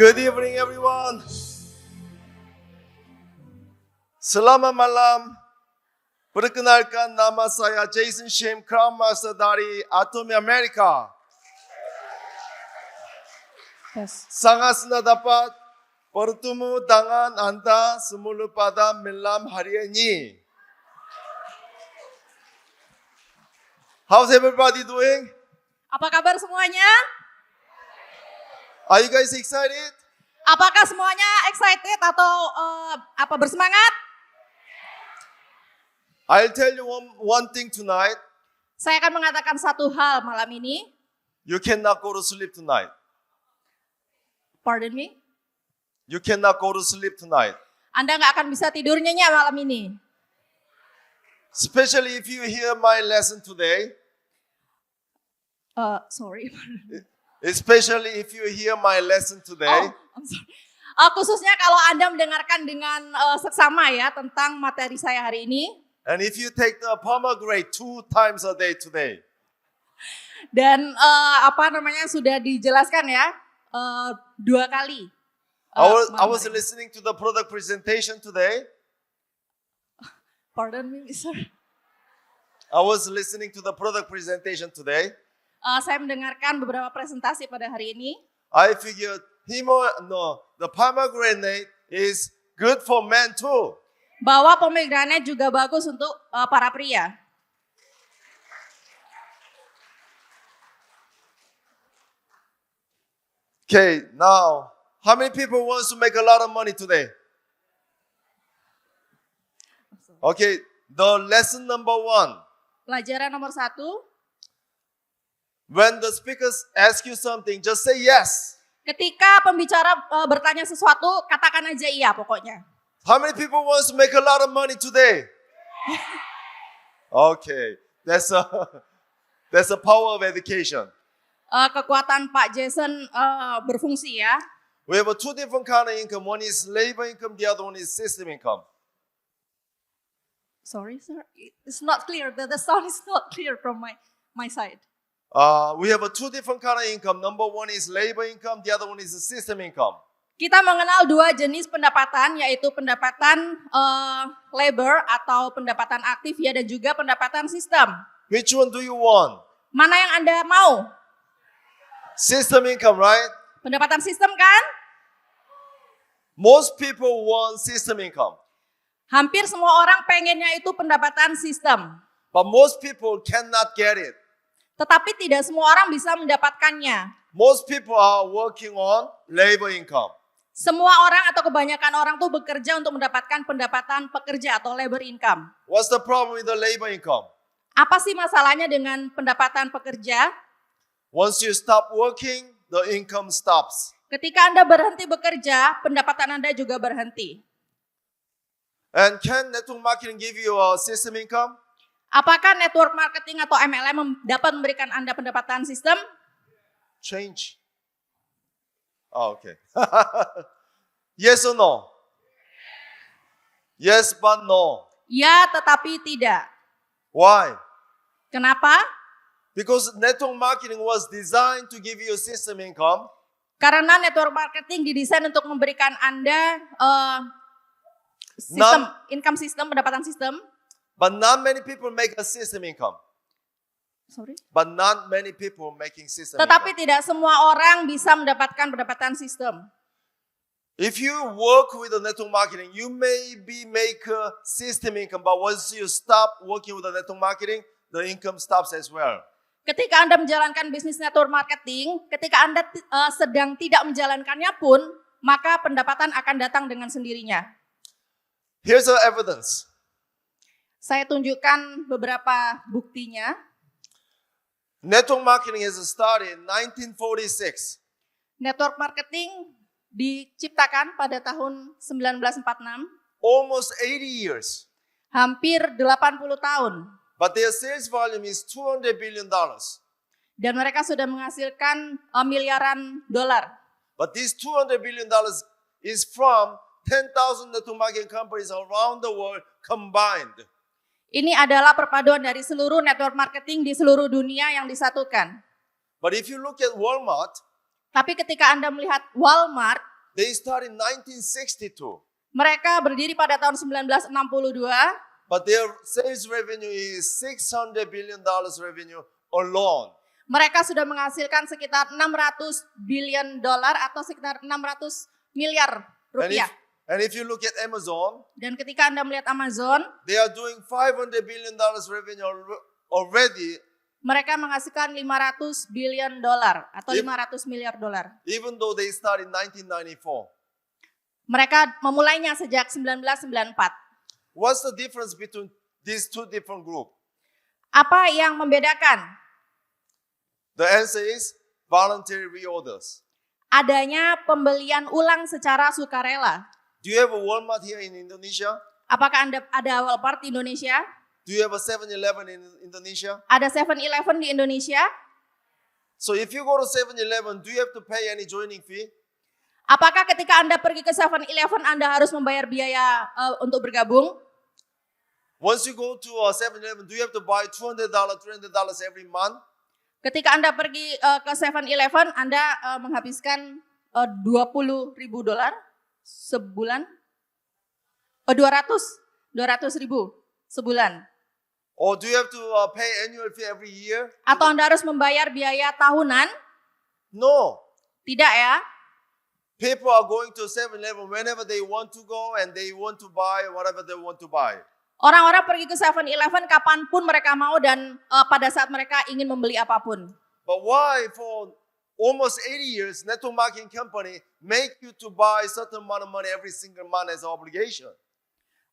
Good evening, everyone. Selamat malam. Perkenalkan, nama saya Jason Shim, Crown Master dari Atomy America. Yes. Sangat senang dapat bertemu dengan Anda semula pada malam hari ini. How's everybody doing? Apa kabar semuanya? Are you guys excited? Apakah semuanya excited atau bersemangat? I'll tell you one thing tonight. Saya akan mengatakan satu hal malam ini. You cannot go to sleep tonight. Pardon me? You cannot go to sleep tonight. Anda nggak akan bisa tidur nyenyak malam ini. Especially if you hear my lesson today. Sorry. Especially if you hear my lesson today. I'm sorry. Khususnya kalau Anda mendengarkan dengan seksama ya tentang materi saya hari ini. And if you take the pomegranate 2 times a day today. Dan sudah dijelaskan ya 2 kali. I was listening to the product presentation today. Pardon me, sir. I was listening to the product presentation today. Saya mendengarkan beberapa presentasi pada hari ini. I figured the pomegranate is good for men too. Bahwa pomegranate juga bagus untuk para pria. Okay, now, how many people wants to make a lot of money today? Okay, the lesson number 1. Pelajaran nomor 1. When the speakers ask you something, just say yes. Ketika pembicara bertanya sesuatu, katakan aja iya pokoknya. How many people wants to make a lot of money today? Okay, that's a power of education. Kekuatan Pak Jason berfungsi ya. We have 2 different kind of income. One is labor income, the other one is system income. Sorry, sir. It's not clear. The sound is not clear from my side. We have 2 different kind of income. Number 1 is labor income, the other one is system income. Kita mengenal 2 jenis pendapatan, yaitu pendapatan labor atau pendapatan aktif ya, dan juga pendapatan sistem. Which one do you want? Mana yang Anda mau? System income, right? Pendapatan sistem kan? Most people want system income. Hampir semua orang pengennya itu pendapatan sistem. But most people cannot get it. Tetapi tidak semua orang bisa mendapatkannya. Most people are working on labor income. Semua orang atau kebanyakan orang tuh bekerja untuk mendapatkan pendapatan pekerja atau labor income. What's the problem with the labor income? Apa sih masalahnya dengan pendapatan pekerja? Once you stop working, the income stops. Ketika Anda berhenti bekerja, pendapatan Anda juga berhenti. And can network marketing give you a system income? Apakah network marketing atau MLM dapat memberikan Anda pendapatan sistem? Change. Oh, okay. Yes or no? Yes, but no. Ya, tetapi tidak. Why? Kenapa? Because network marketing was designed to give you a system income. Karena network marketing didesain untuk memberikan Anda sistem, income system, pendapatan sistem. But not many people make a system income. Sorry. But not many people making system Tetapi income. tidak semua orang bisa mendapatkan pendapatan sistem. If you work with the network marketing, you maybe make a system income, but once you stop working with the network marketing, the income stops as well. Ketika Anda menjalankan bisnis network marketing, ketika Anda sedang tidak menjalankannya pun, maka pendapatan akan datang dengan sendirinya. Here's the evidence. Saya tunjukkan beberapa buktinya. Network marketing is started in 1946. Network marketing diciptakan pada tahun 1946, Almost 80 years. hampir 80 tahun. But their sales volume is $200 billion. Dan mereka sudah menghasilkan miliaran dolar. But this $200 billion is from 10,000 network marketing companies around the world combined. Ini adalah perpaduan dari seluruh network marketing di seluruh dunia yang disatukan. But if you look at Walmart, Tapi ketika Anda melihat Walmart, They started in 1962, Mereka berdiri pada tahun 1962, but their sales revenue is $600 billion revenue alone. mereka sudah menghasilkan sekitar 600 billion dolar atau sekitar 600 miliar rupiah. And if you look at Amazon, Dan ketika Anda melihat Amazon, they are doing $500 billion revenue already, mereka menghasilkan 500 billion dolar atau Yep. 500 miliar dolar. even though they started in 1994. Mereka memulainya sejak 1994. What's the difference between these two different groups? Apa yang membedakan? The answer is voluntary reorders. Adanya pembelian ulang secara sukarela. Do you have a Walmart here in Indonesia? Apakah Anda ada Walmart di Indonesia? Do you have a 7-Eleven in Indonesia? Ada 7-Eleven di Indonesia? So if you go to 7-Eleven, do you have to pay any joining fee? Apakah ketika Anda pergi ke 7-Eleven Anda harus membayar biaya untuk bergabung? Once you go to a 7-Eleven, do you have to buy $200, $300 every month? Ketika Anda pergi ke 7-Eleven Anda menghabiskan 20.000 dolar sebulan? 200.000 sebulan. Or do you have to pay annual fee every year? Atau Anda harus membayar biaya tahunan? No. Tidak ya. People are going to 7-Eleven whenever they want to go and they want to buy whatever they want to buy. Orang-orang pergi ke 7-Eleven kapanpun mereka mau dan pada saat mereka ingin membeli apapun. But why for almost 80 years, network marketing company make you to buy certain amount of money every single month as an obligation?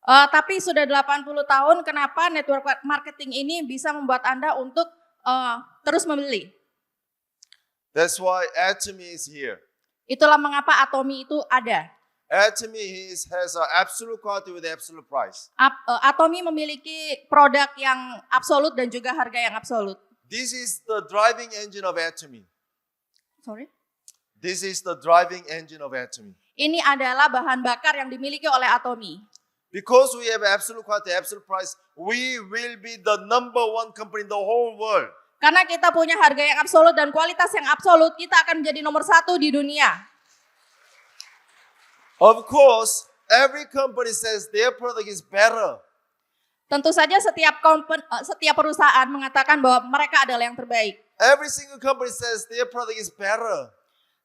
Tapi sudah 80 tahun kenapa network marketing ini bisa membuat Anda untuk terus membeli? That's why Atomy is here. Itulah mengapa Atomy itu ada. Atomy has an absolute quality with absolute price. Atomy memiliki produk yang absolut dan juga harga yang absolut. This is the driving engine of Atomy. Sorry? This is the driving engine of Atomy. Ini adalah bahan bakar yang dimiliki oleh Atomy. Because we have absolute quality, absolute price, we will be the #1 company in the whole world. Karena kita punya harga yang absolut dan kualitas yang absolut, kita akan menjadi nomor 1 di dunia. Of course, every company says their product is better. Tentu saja setiap perusahaan mengatakan bahwa mereka adalah yang terbaik. Every single company says their product is better.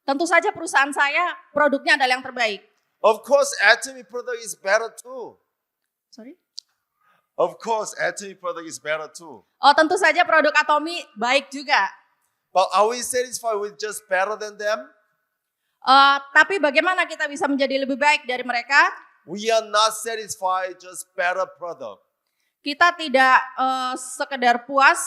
Tentu saja perusahaan saya produknya adalah yang terbaik. Of course, Atomy product is better too. Sorry? Of course, Atomy product is better too. Oh, tentu saja produk Atomy baik juga. But are we satisfied with just better than them? Tapi bagaimana kita bisa menjadi lebih baik dari mereka? We are not satisfied just better product. Kita tidak sekedar puas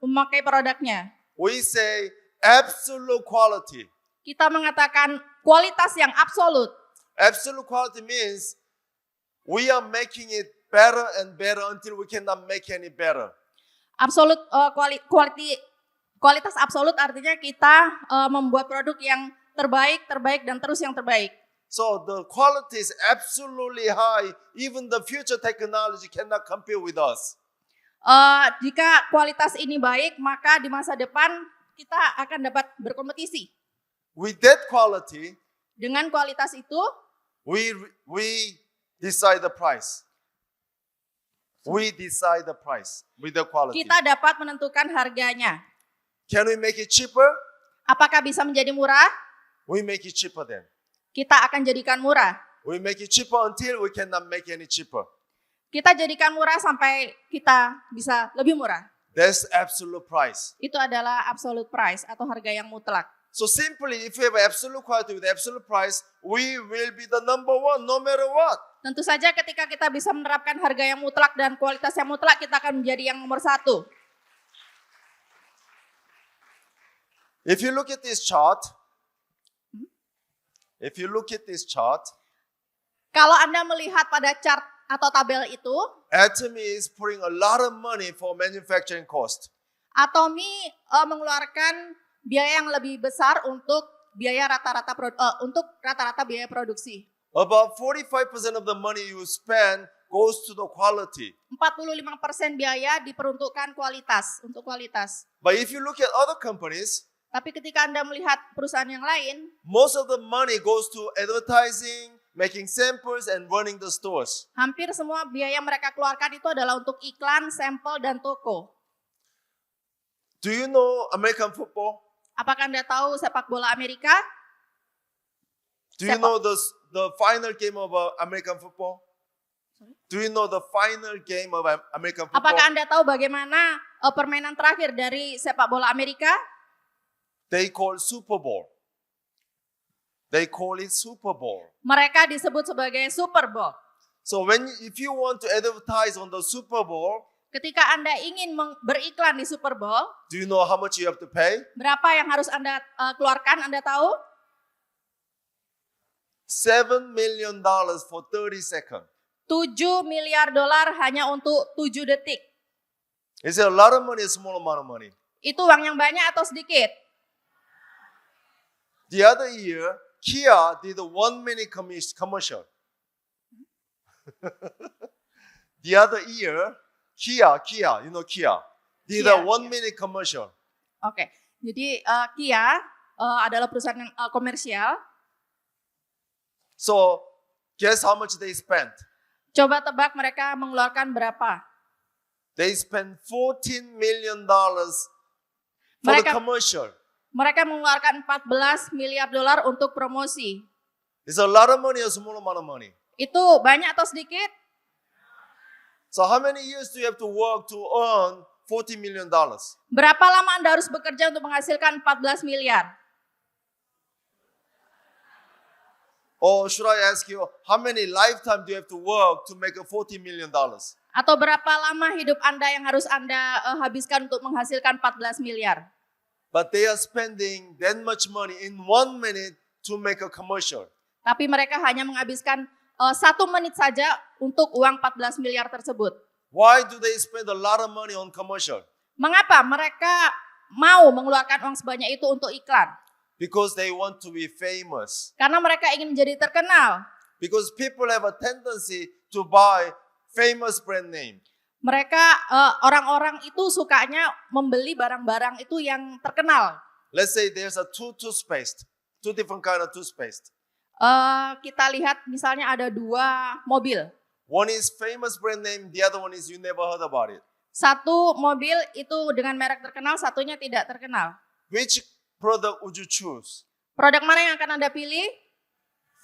memakai produknya. We say absolute quality. Kita mengatakan kualitas yang absolut. Absolute quality means we are making it better and better until we cannot make any better. Absolut kualitas absolut artinya kita membuat produk yang terbaik dan terus yang terbaik. So the quality is absolutely high. Even the future technology cannot compete with us. Jika kualitas ini baik, maka di masa depan kita akan dapat berkompetisi. With that quality, Dengan kualitas itu, we decide the price. We decide the price with the quality. kita dapat menentukan harganya. Can we make it cheaper? Apakah bisa menjadi murah? We make it cheaper then. Kita akan jadikan murah. We make it cheaper until we cannot make any cheaper. Kita jadikan murah sampai kita bisa lebih murah. That's absolute price. Itu adalah absolute price atau harga yang mutlak. So simply, if we have absolute quality with absolute price, we will be the #1 no matter what. Tentu saja ketika kita bisa menerapkan harga yang mutlak dan kualitas yang mutlak, kita akan menjadi yang nomor 1. If you look at this chart, Kalau Anda melihat pada chart atau tabel itu, Atomy is putting a lot of money for manufacturing cost. Atomy mengeluarkan biaya yang lebih besar untuk biaya rata-rata biaya produksi. About 45% of the money you spend goes to the quality. 45% biaya diperuntukkan untuk kualitas. But if you look at other companies, Tapi ketika Anda melihat perusahaan yang lain, most of the money goes to advertising, making samples, and running the stores. hampir semua biaya mereka keluarkan itu adalah untuk iklan, sampel, dan toko. Do you know American football? Apakah Anda tahu sepak bola Amerika? Do you know the final game of American football? Sorry? Do you know the final game of American football? Apakah Anda tahu bagaimana permainan terakhir dari sepak bola Amerika? They call Super Bowl. They call it Super Bowl. Mereka disebut sebagai Super Bowl. So if you want to advertise on the Super Bowl, Ketika Anda ingin beriklan di Super Bowl, do you know how much you have to pay? berapa yang harus Anda keluarkan? Anda tahu? $7 million for 30 seconds. 7 miliar dolar hanya untuk 7 detik. Is it a lot of money or a small amount of money? Itu uang yang banyak atau sedikit? The other year, Kia did a 1-minute commercial. The other year, Kia, you know Kia, did a Kia. 1-minute commercial. Oke, jadi Kia adalah perusahaan yang komersial. So, guess how much they spent? Coba tebak mereka mengeluarkan berapa? They spent $14 million for the Mereka- commercial. Mereka mengeluarkan 14 miliar dolar untuk promosi. It's a lot of money or a small amount of money? Itu banyak atau sedikit? So how many years do you have to work to earn $40 million? Berapa lama Anda harus bekerja untuk menghasilkan 14 miliar? Or should I ask you, how many lifetime do you have to work to make a $40 million? Atau berapa lama hidup Anda yang harus Anda habiskan untuk menghasilkan 14 miliar? But they are spending that much money in 1 minute to make a commercial. Tapi mereka hanya menghabiskan 1 menit saja untuk uang 14 miliar tersebut. Why do they spend a lot of money on commercial? Mengapa mereka mau mengeluarkan uang sebanyak itu untuk iklan? Because they want to be famous. Karena mereka ingin menjadi terkenal. Because people have a tendency to buy famous brand name. Mereka, orang-orang itu sukanya membeli barang-barang itu yang terkenal. Let's say there's a toothpaste, 2 different kind of toothpaste. Kita lihat misalnya ada 2 mobil. One is famous brand name, the other one is you never heard about it. Satu mobil itu dengan merek terkenal, satunya tidak terkenal. Which product would you choose? Produk mana yang akan Anda pilih?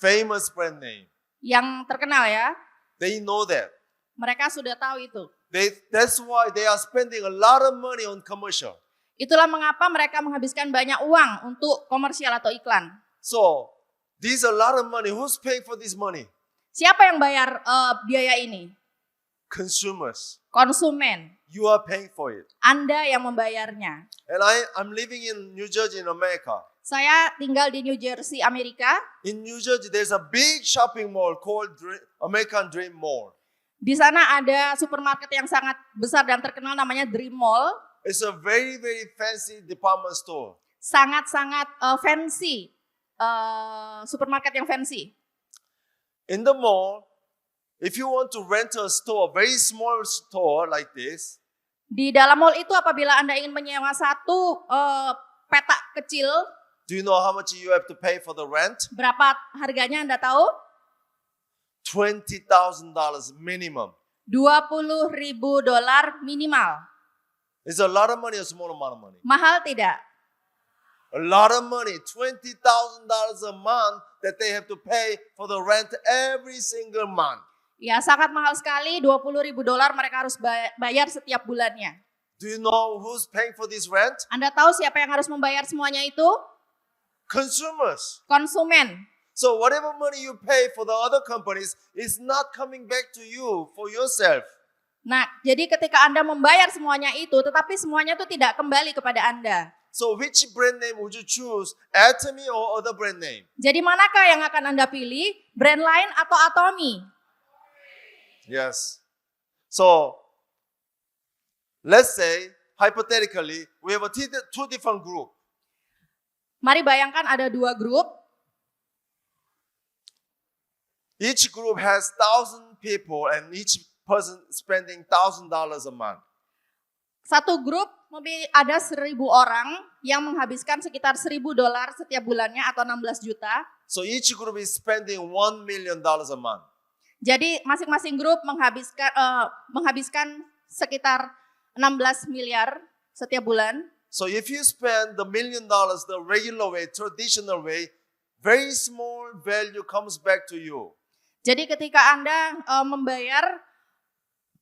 Famous brand name. Yang terkenal ya. They know that. Mereka sudah tahu itu. That's why they are spending a lot of money on commercial. Itulah mengapa mereka menghabiskan banyak uang untuk komersial atau iklan. So, this is a lot of money. Who's paying for this money? Siapa yang bayar biaya ini? Consumers. Konsumen. You are paying for it. Anda yang membayarnya. And I'm living in New Jersey in America. Saya tinggal di New Jersey, Amerika. In New Jersey, there's a big shopping mall called American Dream Mall. Di sana ada supermarket yang sangat besar dan terkenal namanya Dream Mall. It's a very, very fancy department store. Sangat-sangat fancy. Supermarket yang fancy. In the mall, if you want to rent a store, very small store like this, Di dalam mall itu apabila Anda ingin menyewa satu petak kecil, do you know how much you have to pay for the rent? berapa harganya Anda tahu? $20,000 minimum. $20.000 minimal. It's a lot of money or a small amount of money? Mahal tidak? A lot of money, $20,000 a month that they have to pay for the rent every single month. Ya, sangat mahal sekali. $20.000 mereka harus bayar setiap bulannya. Do you know who's paying for this rent? Anda tahu siapa yang harus membayar semuanya itu? Consumers. Konsumen. So whatever money you pay for the other companies is not coming back to you for yourself. Nah, jadi ketika Anda membayar semuanya itu, tetapi semuanya itu tidak kembali kepada Anda. So which brand name would you choose? Atomy or other brand name? Jadi manakah yang akan Anda pilih? Brand lain atau Atomy? Yes. So let's say hypothetically we have two different group. Mari bayangkan ada 2 grup. Each group has 1,000 people and each person spending $1,000 a month. Satu grup ada 1.000 orang yang menghabiskan sekitar $1.000 setiap bulannya atau 16 juta. So each group is spending $1 million a month. Jadi masing-masing grup menghabiskan sekitar 16 miliar setiap bulan. So if you spend the $1 million the regular way, traditional way, very small value comes back to you. Jadi ketika Anda membayar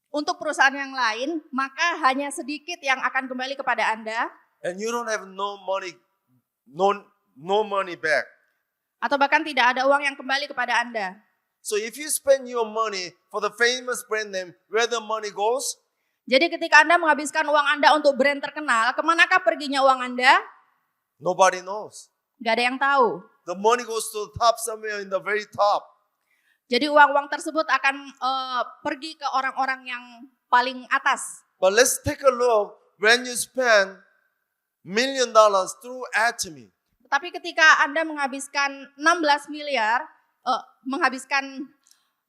untuk perusahaan yang lain, maka hanya sedikit yang akan kembali kepada Anda. And you don't have no money back. Atau bahkan tidak ada uang yang kembali kepada Anda. So if you spend your money for the famous brand name, where the money goes? Jadi ketika Anda menghabiskan uang Anda untuk brand terkenal, kemanakah perginya uang Anda? Nobody knows. Gak ada yang tahu. The money goes to the top, somewhere in the very top. Jadi uang-uang tersebut akan pergi ke orang-orang yang paling atas. But let's take a look when you spend $1 million through Atomy. Tapi ketika Anda menghabiskan 16 miliar, menghabiskan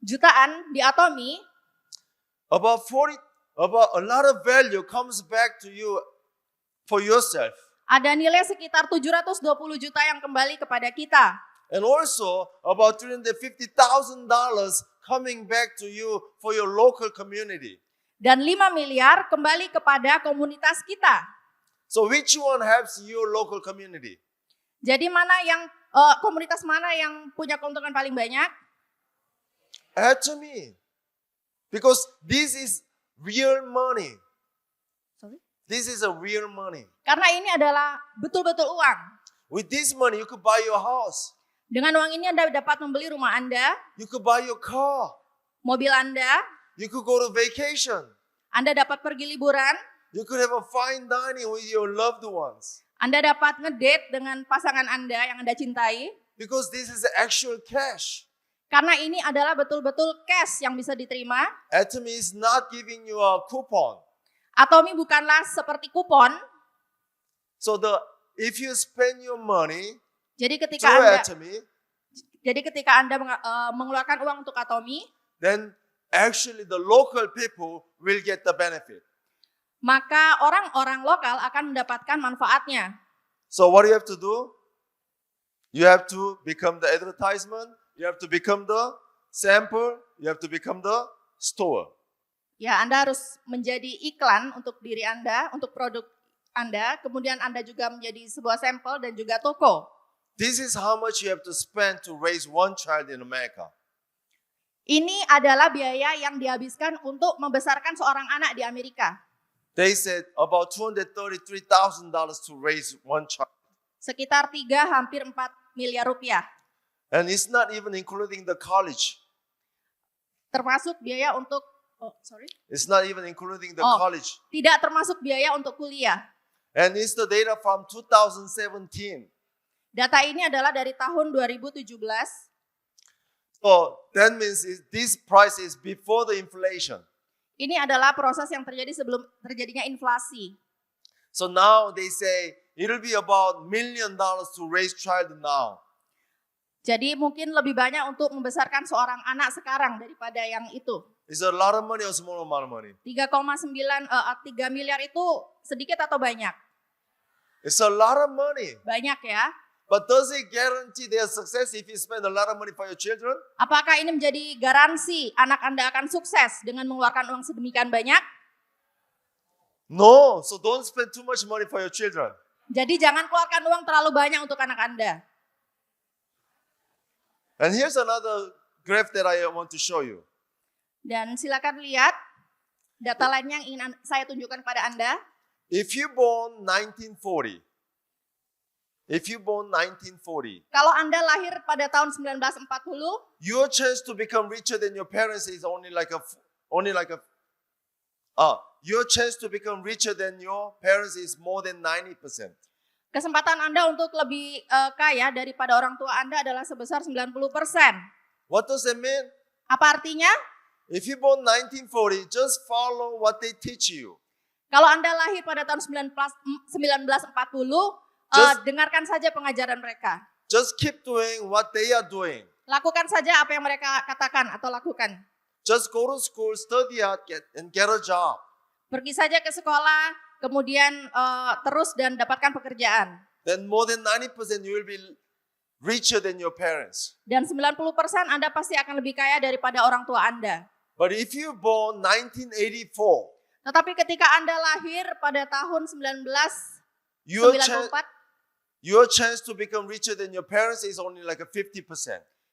jutaan di Atomy, About a lot of value comes back to you for yourself. ada nilai sekitar 720 juta yang kembali kepada kita. And also about $350,000 coming back to you for your local community. Dan 5 miliar kembali kepada komunitas kita. So which one helps your local community? Jadi komunitas mana yang punya keuntungan paling banyak? Atomy. Because this is real money. Sorry? This is a real money. Karena ini adalah betul-betul uang. With this money, you could buy your house. Dengan uang ini Anda dapat membeli rumah Anda, You could buy your car. mobil Anda, You could go to vacation. Anda dapat pergi liburan, You could have a fine dining with your loved ones. Anda dapat ngedate dengan pasangan Anda yang Anda cintai. Because this is actual cash. Karena ini adalah betul-betul cash yang bisa diterima. Atomy is not giving you a coupon. Atomy bukanlah seperti kupon. So if you spend your money Jadi ketika through Anda Atomy, mengeluarkan uang untuk Atomy, then actually the local people will get the benefit. maka orang-orang lokal akan mendapatkan manfaatnya. So what do you have to do? You have to become the advertisement. You have to become the sample. You have to become the store. Ya, Anda harus menjadi iklan untuk diri Anda, untuk produk Anda. Kemudian Anda juga menjadi sebuah sampel dan juga toko. This is how much you have to spend to raise one child in America. Ini adalah biaya yang dihabiskan untuk membesarkan seorang anak di Amerika. They said about $233,000 to raise one child. Sekitar hampir 4 miliar rupiah. And it's not even including the college. Termasuk biaya untuk, It's not even including the Oh. college. tidak termasuk biaya untuk kuliah. And it's the data from 2017. Data ini adalah dari tahun 2017. So that means this price is before the inflation. Ini adalah proses yang terjadi sebelum terjadinya inflasi. So now they say it'll be about $1 million to raise child now. Jadi mungkin lebih banyak untuk membesarkan seorang anak sekarang daripada yang itu. Is it a lot of money or small amount of money? 3 miliar itu sedikit atau banyak? It's a lot of money. Banyak ya. But does it guarantee their success if you spend a lot of money for your children? Apakah ini menjadi garansi anak Anda akan sukses dengan mengeluarkan uang sedemikian banyak? No. So don't spend too much money for your children. Jadi jangan keluarkan uang terlalu banyak untuk anak Anda. And here's another graph that I want to show you. Dan silakan lihat data lainnya yang ingin saya tunjukkan kepada Anda. If you born 1940, Kalau Anda lahir pada tahun 1940, your chance to become richer than your parents is your chance to become richer than your parents is more than 90%. kesempatan Anda untuk lebih kaya daripada orang tua Anda adalah sebesar 90%. What does that mean? Apa artinya? If you born 1940, just follow what they teach you. Kalau Anda lahir pada tahun 1940, dengarkan saja pengajaran mereka. Just keep doing what they are doing. Lakukan saja apa yang mereka katakan atau lakukan. Just go to school, study hard, and get a job. Pergi saja ke sekolah, kemudian terus dan dapatkan pekerjaan. then more than 90% you will be richer than your parents. Dan 90% Anda pasti akan lebih kaya daripada orang tua Anda. But if you born 1984, Tetapi ketika Anda lahir pada tahun 1994, your chance to become richer than your parents is only like a 50%.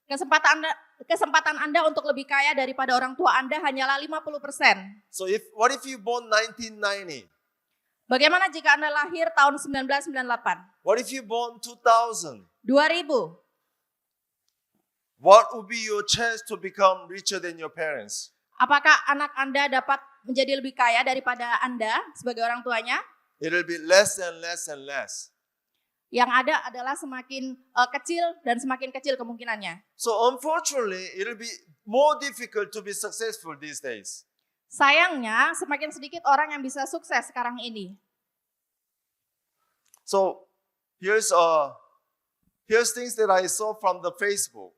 kesempatan Anda untuk lebih kaya daripada orang tua Anda hanyalah 50%. So what if you born 1990? Bagaimana jika Anda lahir tahun 1998? What if you born 2000? 2000. What would be your chance to become richer than your parents? Apakah anak Anda dapat menjadi lebih kaya daripada Anda sebagai orang tuanya? It'll be less and less and less. Yang ada adalah semakin kecil dan semakin kecil kemungkinannya. So unfortunately, it'll be more difficult to be successful these days. Sayangnya, semakin sedikit orang yang bisa sukses sekarang ini. So here's things that I saw from the Facebook.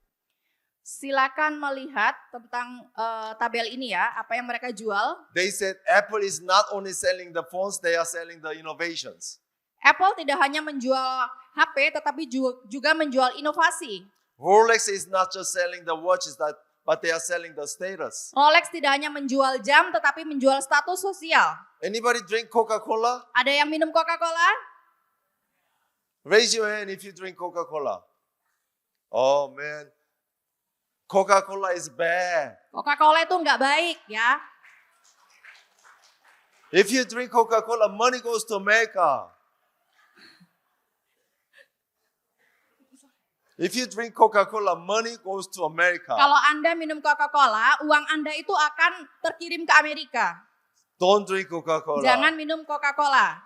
Silakan melihat tentang tabel ini ya, apa yang mereka jual. They said Apple is not only selling the phones, they are selling the innovations. Apple tidak hanya menjual HP, tetapi juga menjual inovasi. Rolex is not just selling the watches, but they are selling the status. Rolex tidak hanya menjual jam, tetapi menjual status sosial. Anybody drink Coca-Cola? Ada yang minum Coca-Cola? Raise your hand if you drink Coca-Cola. Oh man, Coca-Cola is bad. Coca-Cola itu nggak baik ya. If you drink Coca-Cola, money goes to America. If you drink Coca-Cola, money goes to America. Kalau Anda minum Coca-Cola, uang Anda itu akan terkirim ke Amerika. Don't drink Coca-Cola. Jangan minum Coca-Cola.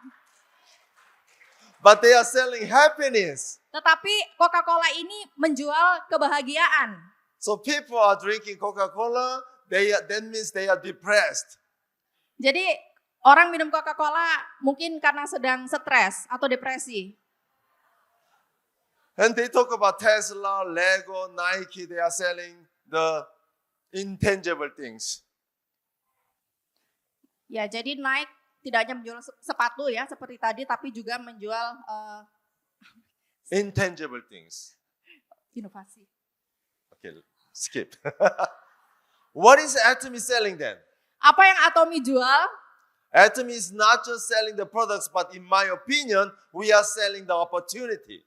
But they are selling happiness. Tetapi Coca-Cola ini menjual kebahagiaan. So people are drinking Coca-Cola, that means they are depressed. Jadi orang minum Coca-Cola mungkin karena sedang stres atau depresi. And they talk about Tesla, Lego, Nike, they are selling the intangible things. Ya, jadi Nike tidak hanya menjual sepatu ya seperti tadi, tapi juga menjual Intangible things. inovasi. Okay, skip. What is Atomy selling then? Apa yang Atomy jual? Atomy is not just selling the products, but in my opinion, we are selling the opportunity.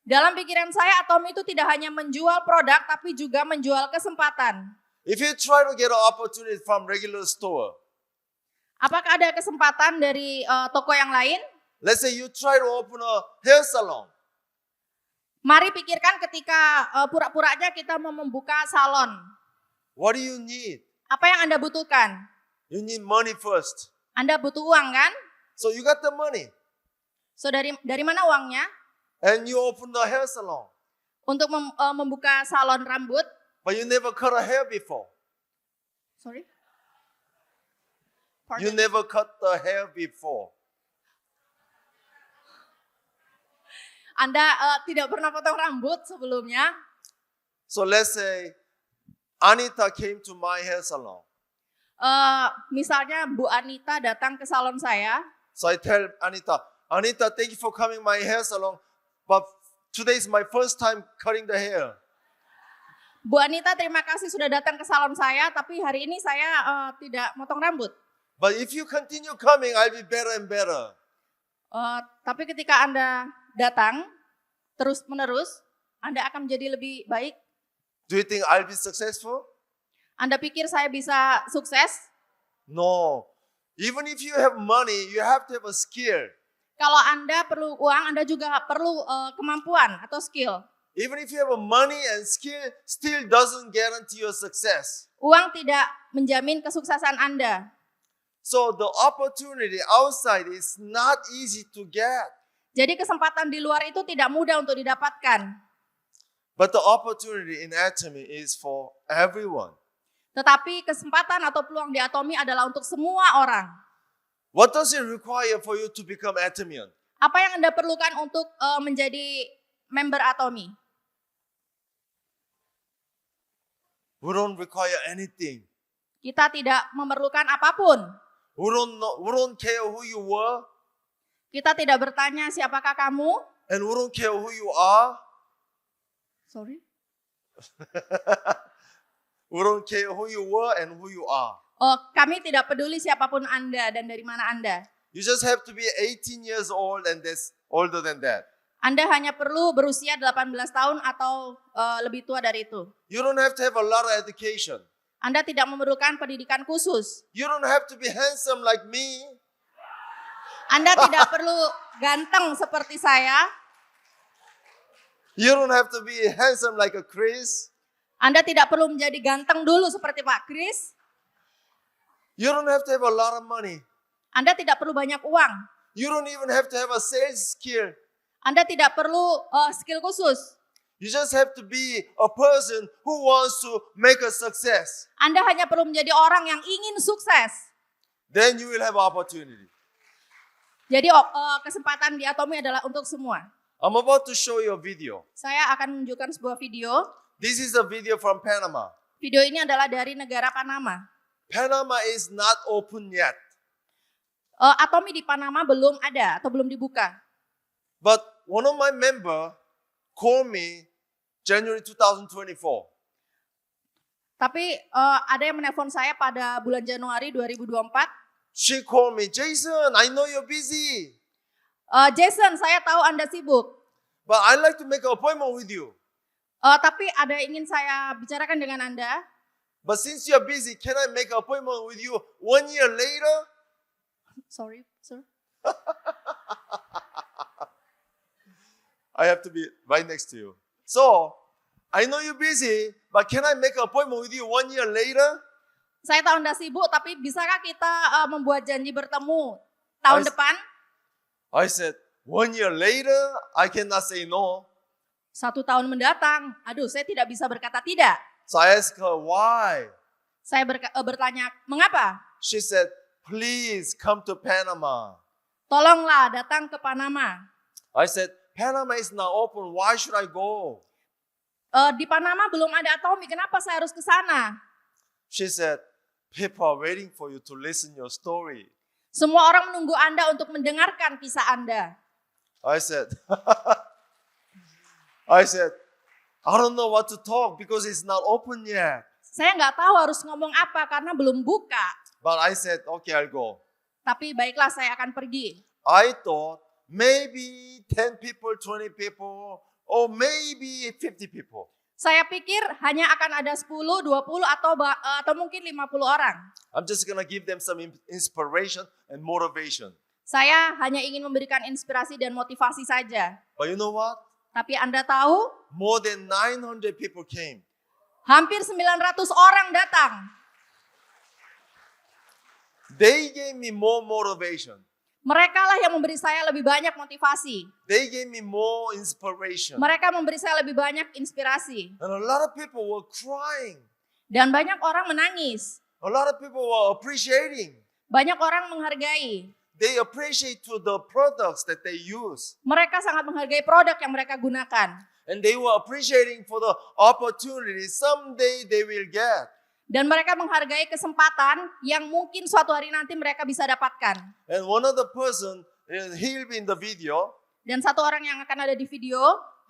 Dalam pikiran saya, Atomy itu tidak hanya menjual produk, tapi juga menjual kesempatan. If you try to get an opportunity from regular store, Apakah ada kesempatan dari toko yang lain? let's say you try to open a hair salon. Mari pikirkan ketika pura-puranya kita mau membuka salon. What do you need? Apa yang Anda butuhkan? You need money first. Anda butuh uang kan? So you got the money. So dari mana uangnya? And you open the hair salon. Untuk membuka salon rambut. But you never cut a hair before. Sorry? You Pardon? never cut the hair before. Anda tidak pernah potong rambut sebelumnya. So let's say Anita came to my hair salon. Misalnya Bu Anita datang ke salon saya. So I tell Anita, thank you for coming my hair salon, but today is my first time cutting the hair. Bu Anita, terima kasih sudah datang ke salon saya, tapi hari ini saya tidak motong rambut. But if you continue coming, I'll be better and better. Tapi ketika Anda datang terus menerus, Anda akan menjadi lebih baik. Do you think I'll be successful? Anda pikir saya bisa sukses? No. Even if you have money, you have to have a skill. Kalau Anda perlu uang, Anda juga perlu kemampuan atau skill. Even if you have a money and skill, still doesn't guarantee your success. Uang tidak menjamin kesuksesan Anda. So the opportunity outside is not easy to get. Jadi kesempatan di luar itu tidak mudah untuk didapatkan. But the opportunity in Atomy is for everyone. Tetapi kesempatan atau peluang di Atomy adalah untuk semua orang. What does it require for you to become Atomian? Apa yang Anda perlukan untuk menjadi member Atomy? We don't require anything. Kita tidak memerlukan apapun. we don't care who you were, Kita tidak bertanya siapakah kamu. and we don't care who you are. Sorry. We don't care who you were and who you are. Oh, kami tidak peduli siapapun Anda dan dari mana Anda. You just have to be 18 years old and that's older than that. Anda hanya perlu berusia 18 tahun atau lebih tua dari itu. You don't have to have a lot of education. Anda tidak memerlukan pendidikan khusus. You don't have to be handsome like me. Anda tidak perlu ganteng seperti saya. You don't have to be handsome like a Chris. Anda tidak perlu menjadi ganteng dulu seperti Pak Kris. You don't have to have a lot of money. Anda tidak perlu banyak uang. You don't even have to have a sales skill. Anda tidak perlu skill khusus. You just have to be a person who wants to make a success. Anda hanya perlu menjadi orang yang ingin sukses. Then you will have opportunity. Jadi kesempatan di Atomi adalah untuk semua. I'm about to show you a video. Saya akan menunjukkan sebuah video. This is a video from Panama. Video ini adalah dari negara Panama. Panama is not open yet. Atomi di Panama belum ada atau belum dibuka. But one of my member called me January 2024. Tapi ada yang menelpon saya pada bulan Januari 2024. She called me, Jason, I know you're busy, Jason, saya tahu Anda sibuk. but I'd like to make an appointment with you. Tapi ada yang ingin saya bicarakan dengan Anda. But since you're busy, can I make an appointment with you 1 year later? Sorry, sir. I have to be right next to you. So, I know you're busy, but can I make an appointment with you 1 year later? Saya tahu Anda sibuk, tapi bisakah kita membuat janji bertemu tahun depan? I said, 1 year later, I cannot say no. 1 tahun mendatang, aduh saya tidak bisa berkata tidak. So I asked her, why? Saya bertanya, mengapa? She said, please come to Panama. Tolonglah datang ke Panama. I said, Panama is not open, why should I go? Di Panama belum ada Atomi, kenapa saya harus ke sana? She said, people are waiting for you to listen your story. Semua orang menunggu Anda untuk mendengarkan kisah Anda. I said, I don't know what to talk because it's not open yet. Saya nggak tahu harus ngomong apa karena belum buka. But I said, okay, I'll go. Tapi baiklah saya akan pergi. I thought maybe 10 people, 20 people, or maybe 50 people. Saya pikir hanya akan ada 10, 20 atau mungkin 50 orang. I'm just going to give them some inspiration and motivation. Saya hanya ingin memberikan inspirasi dan motivasi saja. But you know what? Tapi Anda tahu, More than 900 people came. hampir 900 orang datang. They gave me more motivation. Mereka lah yang memberi saya lebih banyak motivasi. They gave me more inspiration. Mereka memberi saya lebih banyak inspirasi. And a lot of people were crying. Dan banyak orang menangis. A lot of people were appreciating. Banyak orang menghargai. They appreciate to the products that they use. Mereka sangat menghargai produk yang mereka gunakan. And they were appreciating for the opportunity someday they will get. Dan mereka menghargai kesempatan yang mungkin suatu hari nanti mereka bisa dapatkan. And one of the person, he'll be in the video, Dan satu orang yang akan ada di video,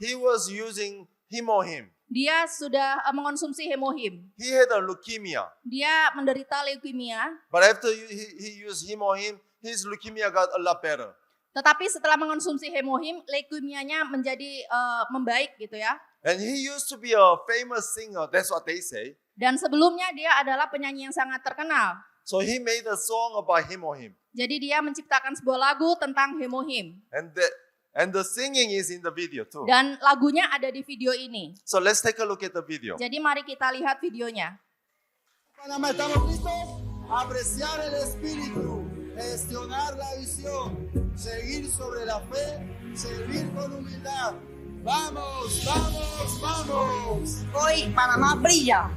he was using Hemohim. dia sudah mengonsumsi Hemohim. He had a leukemia. Dia menderita leukemia, But after he used Hemohim, his leukemia got a lot better. tetapi setelah mengonsumsi Hemohim, leukemianya menjadi membaik gitu ya. And he used to be a famous singer, that's what they say. Dan sebelumnya dia adalah penyanyi yang sangat terkenal. So he made a song about Hemohim. Jadi dia menciptakan sebuah lagu tentang Hemohim. And the singing is in the video too. Dan lagunya ada di video ini. So let's take a look at the video. Jadi mari kita lihat videonya. Panamá, ¿estamos listos? Apreciar el espíritu, gestionar la visión, seguir sobre la fe, servir con humildad. Vamos, vamos, vamos. Hoy Panamá brilla.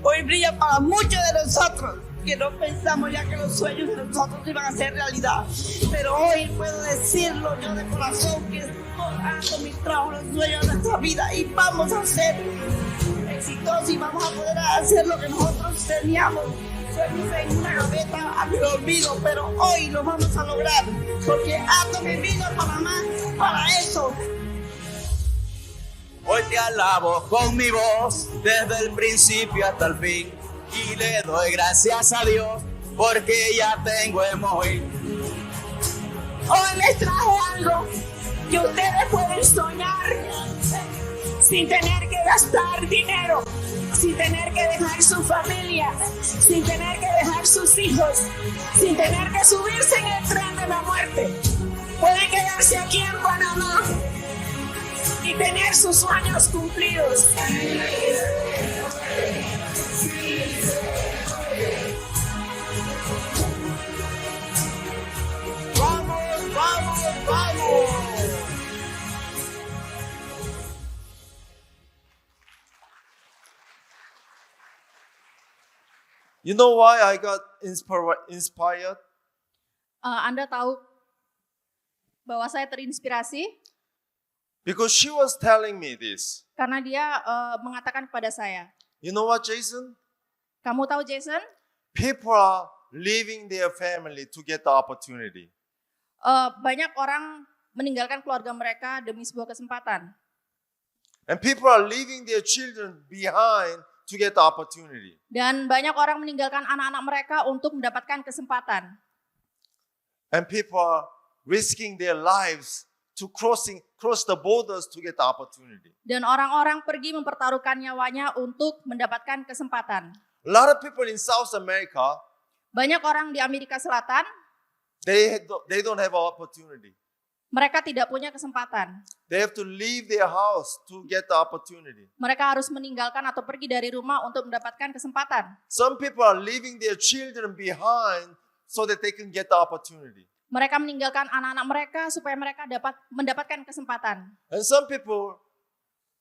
Hoy brilla para muchos de nosotros que no pensamos ya que los sueños de nosotros iban a ser realidad. Pero hoy puedo decirlo yo de corazón que Atomi trajo los sueños de nuestra vida y vamos a ser exitosos y vamos a poder hacer lo que nosotros teníamos sueños en una gaveta a mi olvido, pero hoy lo vamos a lograr, porque Atomy vino a Panamá para eso. Hoy te alabo con mi voz desde el principio hasta el fin y le doy gracias a Dios porque ya tengo emoji. Hoy les traje algo que ustedes pueden soñar sin tener que gastar dinero, sin tener que dejar su familia, sin tener que dejar sus hijos, sin tener que subirse en el tren de la muerte. Pueden quedarse aquí en Panamá y tener sus sueños cumplidos. ¡Vamos, vamos, vamos! You know why I got inspired? Anda tahu bahwa saya terinspirasi Because she was telling me this. karena dia mengatakan kepada saya, You know what, Jason? kamu tahu Jason, People are leaving their family to get the opportunity. banyak orang meninggalkan keluarga mereka demi sebuah kesempatan. And people are leaving their children behind to get the opportunity. Dan banyak orang meninggalkan anak-anak mereka untuk mendapatkan kesempatan. And people are risking their lives to cross the borders to get the opportunity. Dan orang-orang pergi mempertaruhkan nyawanya untuk mendapatkan kesempatan. A lot of people in South America, Banyak orang di Amerika Selatan, they don't have an opportunity. mereka tidak punya kesempatan. They have to leave their house to get the opportunity. Mereka harus meninggalkan atau pergi dari rumah untuk mendapatkan kesempatan. Some people are leaving their children behind so that they can get the opportunity. Mereka meninggalkan anak-anak mereka supaya mereka dapat mendapatkan kesempatan. And some people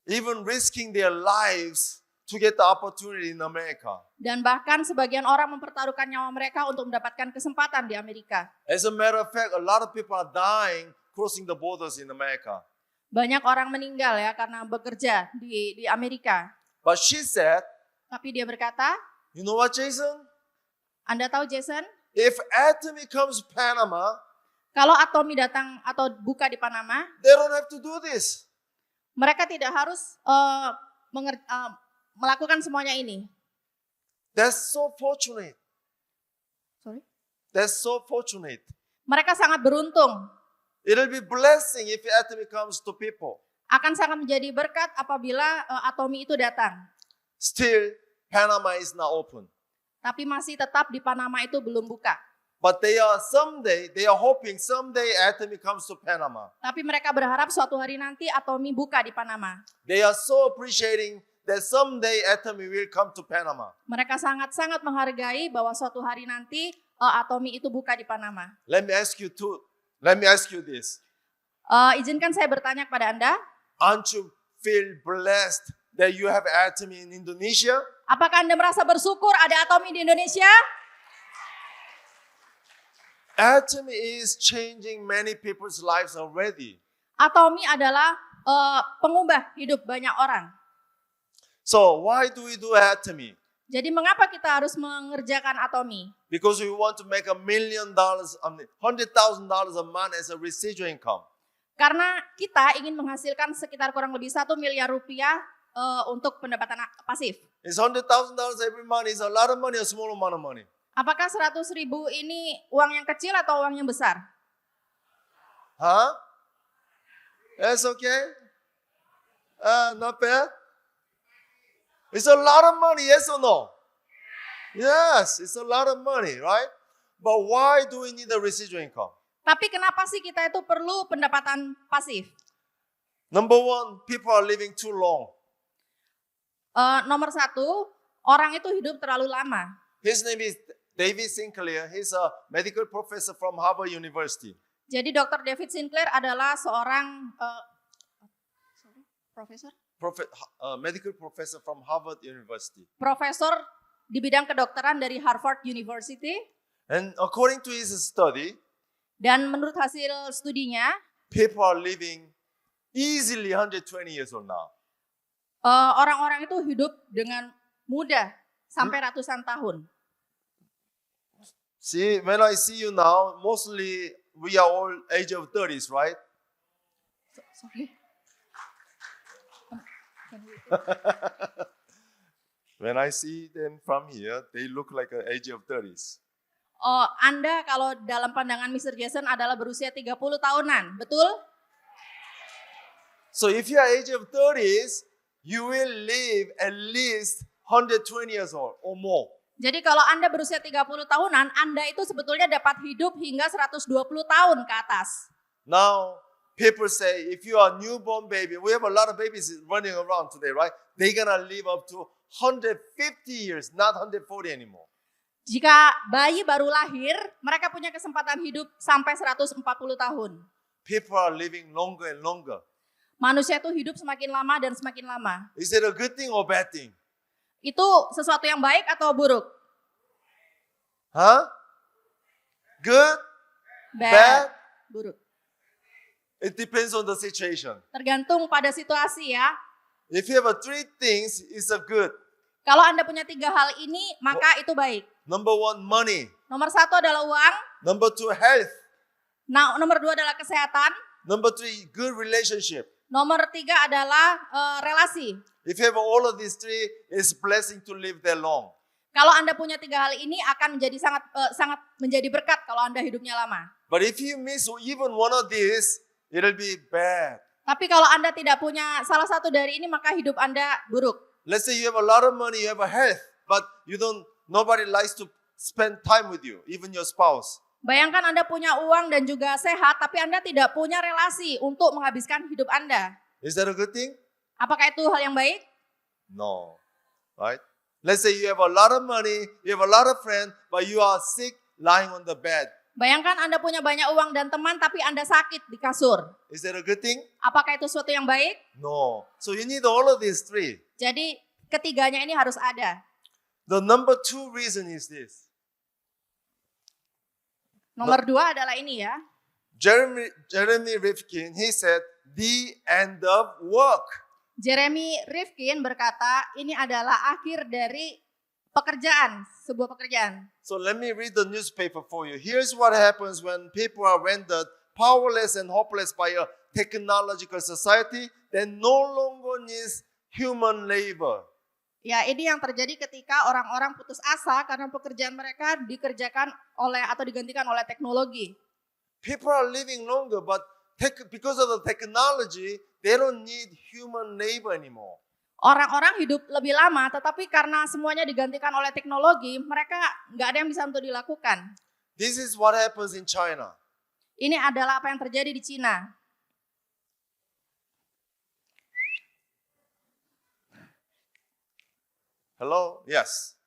even risking their lives to get the opportunity in America. Dan bahkan sebagian orang mempertaruhkan nyawa mereka untuk mendapatkan kesempatan di Amerika. As a matter of fact, a lot of people are dying crossing the borders in America. Banyak orang meninggal ya karena bekerja di Amerika. But she said, Tapi dia berkata, you know what, Jason? Anda tahu Jason, If Atomy comes to Panama, kalau Atomy datang atau buka di Panama, they don't have to do this. mereka tidak harus melakukan semuanya ini. That's so fortunate. Sorry? That's so fortunate. Mereka sangat beruntung. It'll be blessing if Atomy comes to people. Akan sangat menjadi berkat apabila Atomy itu datang. Still, Panama is not open. Tapi masih tetap di Panama itu belum buka. But they are hoping someday Atomy comes to Panama. Tapi mereka berharap suatu hari nanti Atomy buka di Panama. They are so appreciating that someday Atomy will come to Panama. Mereka sangat-sangat menghargai bahwa suatu hari nanti Atomy itu buka di Panama. Let me ask you this. Izinkan saya bertanya kepada Anda, Aren't you feel blessed that you have Atomy in Indonesia? apakah Anda merasa bersyukur ada Atomy di Indonesia? Atomy is changing many people's lives already. Atomy adalah pengubah hidup banyak orang. So why do we do Atomy? Jadi mengapa kita harus mengerjakan Atomy? Because we want to make $1 million, $100,000 a month as a residual income. Karena kita ingin menghasilkan sekitar kurang lebih 1 miliar rupiah untuk pendapatan pasif. Is $100,000 every month is a lot of money or a small amount of money? Apakah 100.000 ini uang yang kecil atau uang yang besar? Huh? That's okay? Not bad? It's a lot of money, yes or no? Yes, it's a lot of money, right? But why do we need a residual income? Tapi kenapa sih kita itu perlu pendapatan pasif? Number one, people are living too long. Nomor satu, orang itu hidup terlalu lama. His name is David Sinclair. He's a medical professor from Harvard University. Jadi Dr. David Sinclair adalah seorang Medical professor from Harvard University. Profesor di bidang kedokteran dari Harvard University. And according to his study, Dan menurut hasil studinya, people are living easily 120 years old now. orang-orang itu hidup dengan mudah sampai ratusan tahun. See, when I see you now, mostly we are all age of 30s, right? Sorry. When I see them from here, they look like an age of 30s. Oh, Anda kalau dalam pandangan Mr. Jason adalah berusia 30 tahunan, betul? So if you are age of 30s, you will live at least 120 years old or more. Jadi kalau Anda berusia 30 tahunan, Anda itu sebetulnya dapat hidup hingga 120 tahun ke atas. Now, people say if you are a newborn baby, we have a lot of babies running around today, right? They're gonna live up to 150 years, not 140 anymore. Jika bayi baru lahir, mereka punya kesempatan hidup sampai 140 tahun. People are living longer and longer. Manusia itu hidup semakin lama dan semakin lama. Is it a good thing or bad thing? Itu sesuatu yang baik atau buruk? Huh? Good? Bad. Bad? Buruk. It depends on the situation. Tergantung pada situasi ya. If you have three things, it's a good. Kalau Anda punya 3 hal ini, maka itu baik. Number one, money. Nomor 1 adalah uang. Number two, health. Nah, nomor 2 adalah kesehatan. Number three, good relationship. Nomor 3 adalah relasi. If you have all of these three, it's a blessing to live that long. Kalau Anda punya 3 hal ini akan menjadi sangat menjadi berkat kalau Anda hidupnya lama. But if you miss even one of these, it'll be bad. Tapi kalau Anda tidak punya salah satu dari ini, maka hidup Anda buruk. Let's say you have a lot of money, you have a health, but nobody likes to spend time with you, even your spouse. Bayangkan Anda punya uang dan juga sehat, tapi Anda tidak punya relasi untuk menghabiskan hidup Anda. Is that a good thing? Apakah itu hal yang baik? No. Right? Let's say you have a lot of money, you have a lot of friends, but you are sick, lying on the bed. Bayangkan Anda punya banyak uang dan teman, tapi Anda sakit di kasur. Is that a good thing? Apakah itu sesuatu yang baik? No. So you need all of these three. Jadi ketiganya ini harus ada. The number two reason is this. Nomor 2 adalah ini ya. Jeremy Rifkin, he said, the end of work. Jeremy Rifkin berkata, ini adalah akhir dari pekerjaan, sebuah pekerjaan. So let me read the newspaper for you. Here's what happens when people are rendered powerless and hopeless by a technological society that no longer needs human labor. Ya, ini yang terjadi ketika orang-orang putus asa karena pekerjaan mereka dikerjakan oleh atau digantikan oleh teknologi. People are living longer, but because of the technology, they don't need human labor anymore. Orang-orang hidup lebih lama, tetapi karena semuanya digantikan oleh teknologi, mereka nggak ada yang bisa untuk dilakukan. This is what happens in China. Ini adalah apa yang terjadi di Cina. Hello? Yes.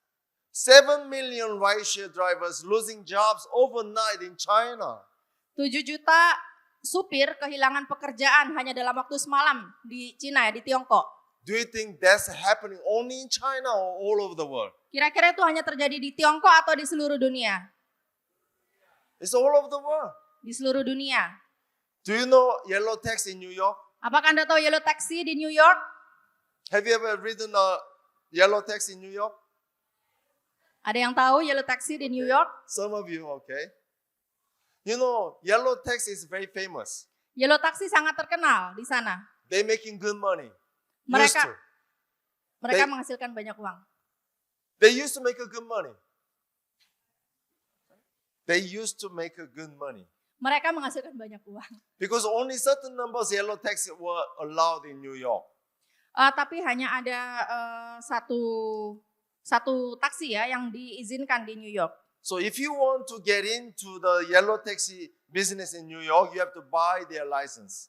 7 million rideshare drivers losing jobs overnight in China. 7 juta supir kehilangan pekerjaan hanya dalam waktu semalam di Cina, di Tiongkok. Do you think that's happening only in China or all over the world? Kira-kira itu hanya terjadi di Tiongkok atau di seluruh dunia? It's all over the world. Di seluruh dunia. Do you know yellow taxi in New York? Apakah Anda tahu yellow taxi di New York? Have you ever ridden a yellow taxi in New York? Ada yang tahu yellow taxi di New York? Some of you, okay. You know, yellow taxi is very famous. Yellow taxi sangat terkenal di sana. They're making good money. Mereka Used to. mereka They- menghasilkan banyak uang. They used to make a good money. They used to make a good money. Mereka menghasilkan banyak uang. Because only certain numbers yellow taxi were allowed in New York. Tapi hanya ada satu taksi ya yang diizinkan di New York. So if you want to get into the yellow taxi business in New York, you have to buy their license.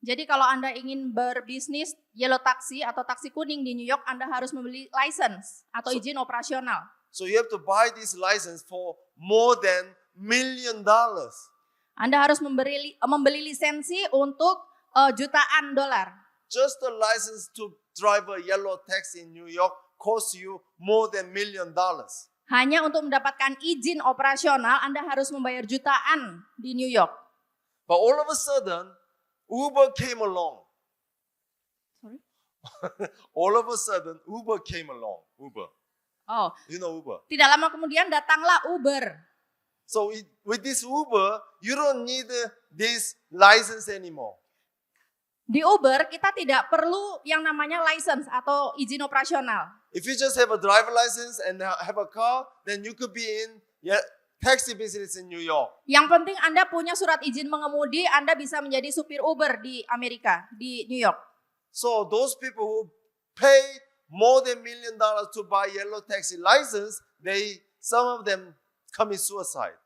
Jadi kalau Anda ingin berbisnis yellow taxi atau taksi kuning di New York, Anda harus membeli license atau izin operasional. So you have to buy this license for more than $1 million. Anda harus membeli lisensi untuk jutaan dolar. Just the license to drive a yellow taxi in New York costs you more than $1 million. Hanya untuk mendapatkan izin operasional, Anda harus membayar jutaan di New York. But all of a sudden, Uber came along. Sorry? All of a sudden, Uber came along. Uber. Oh, You know Uber. tidak lama kemudian datanglah Uber. So with this Uber, you don't need this license anymore. Di Uber kita tidak perlu yang namanya license atau izin operasional. If you just have a driver license and have a car, then you could be in taxi business in New York. Yang penting Anda punya surat izin mengemudi, Anda bisa menjadi supir Uber di Amerika, di New York. So those people who pay more than $1 million to buy yellow taxi license, some of them commit suicide.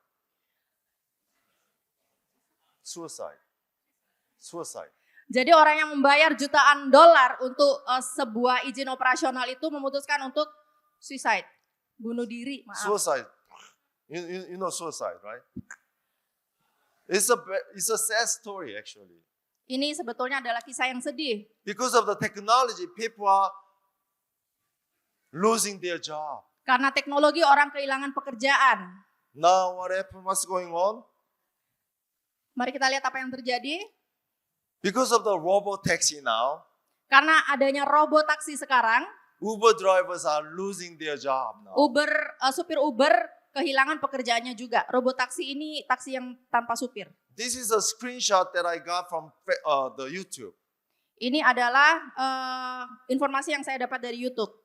Suicide. Jadi orang yang membayar jutaan dolar untuk sebuah izin operasional itu memutuskan untuk suicide, bunuh diri, maaf. Suicide. You know suicide, right? It's a sad story actually. Ini sebetulnya adalah kisah yang sedih. Because of the technology, people are losing their job. Karena teknologi orang kehilangan pekerjaan. Now what happened? What's going on? Mari kita lihat apa yang terjadi. Because of the robot taxi now, Karena adanya robot taksi sekarang, Uber drivers are losing their job now. supir Uber kehilangan pekerjaannya juga. Robot taksi ini taksi yang tanpa supir. This is a screenshot that I got from the YouTube. Ini adalah informasi yang saya dapat dari YouTube.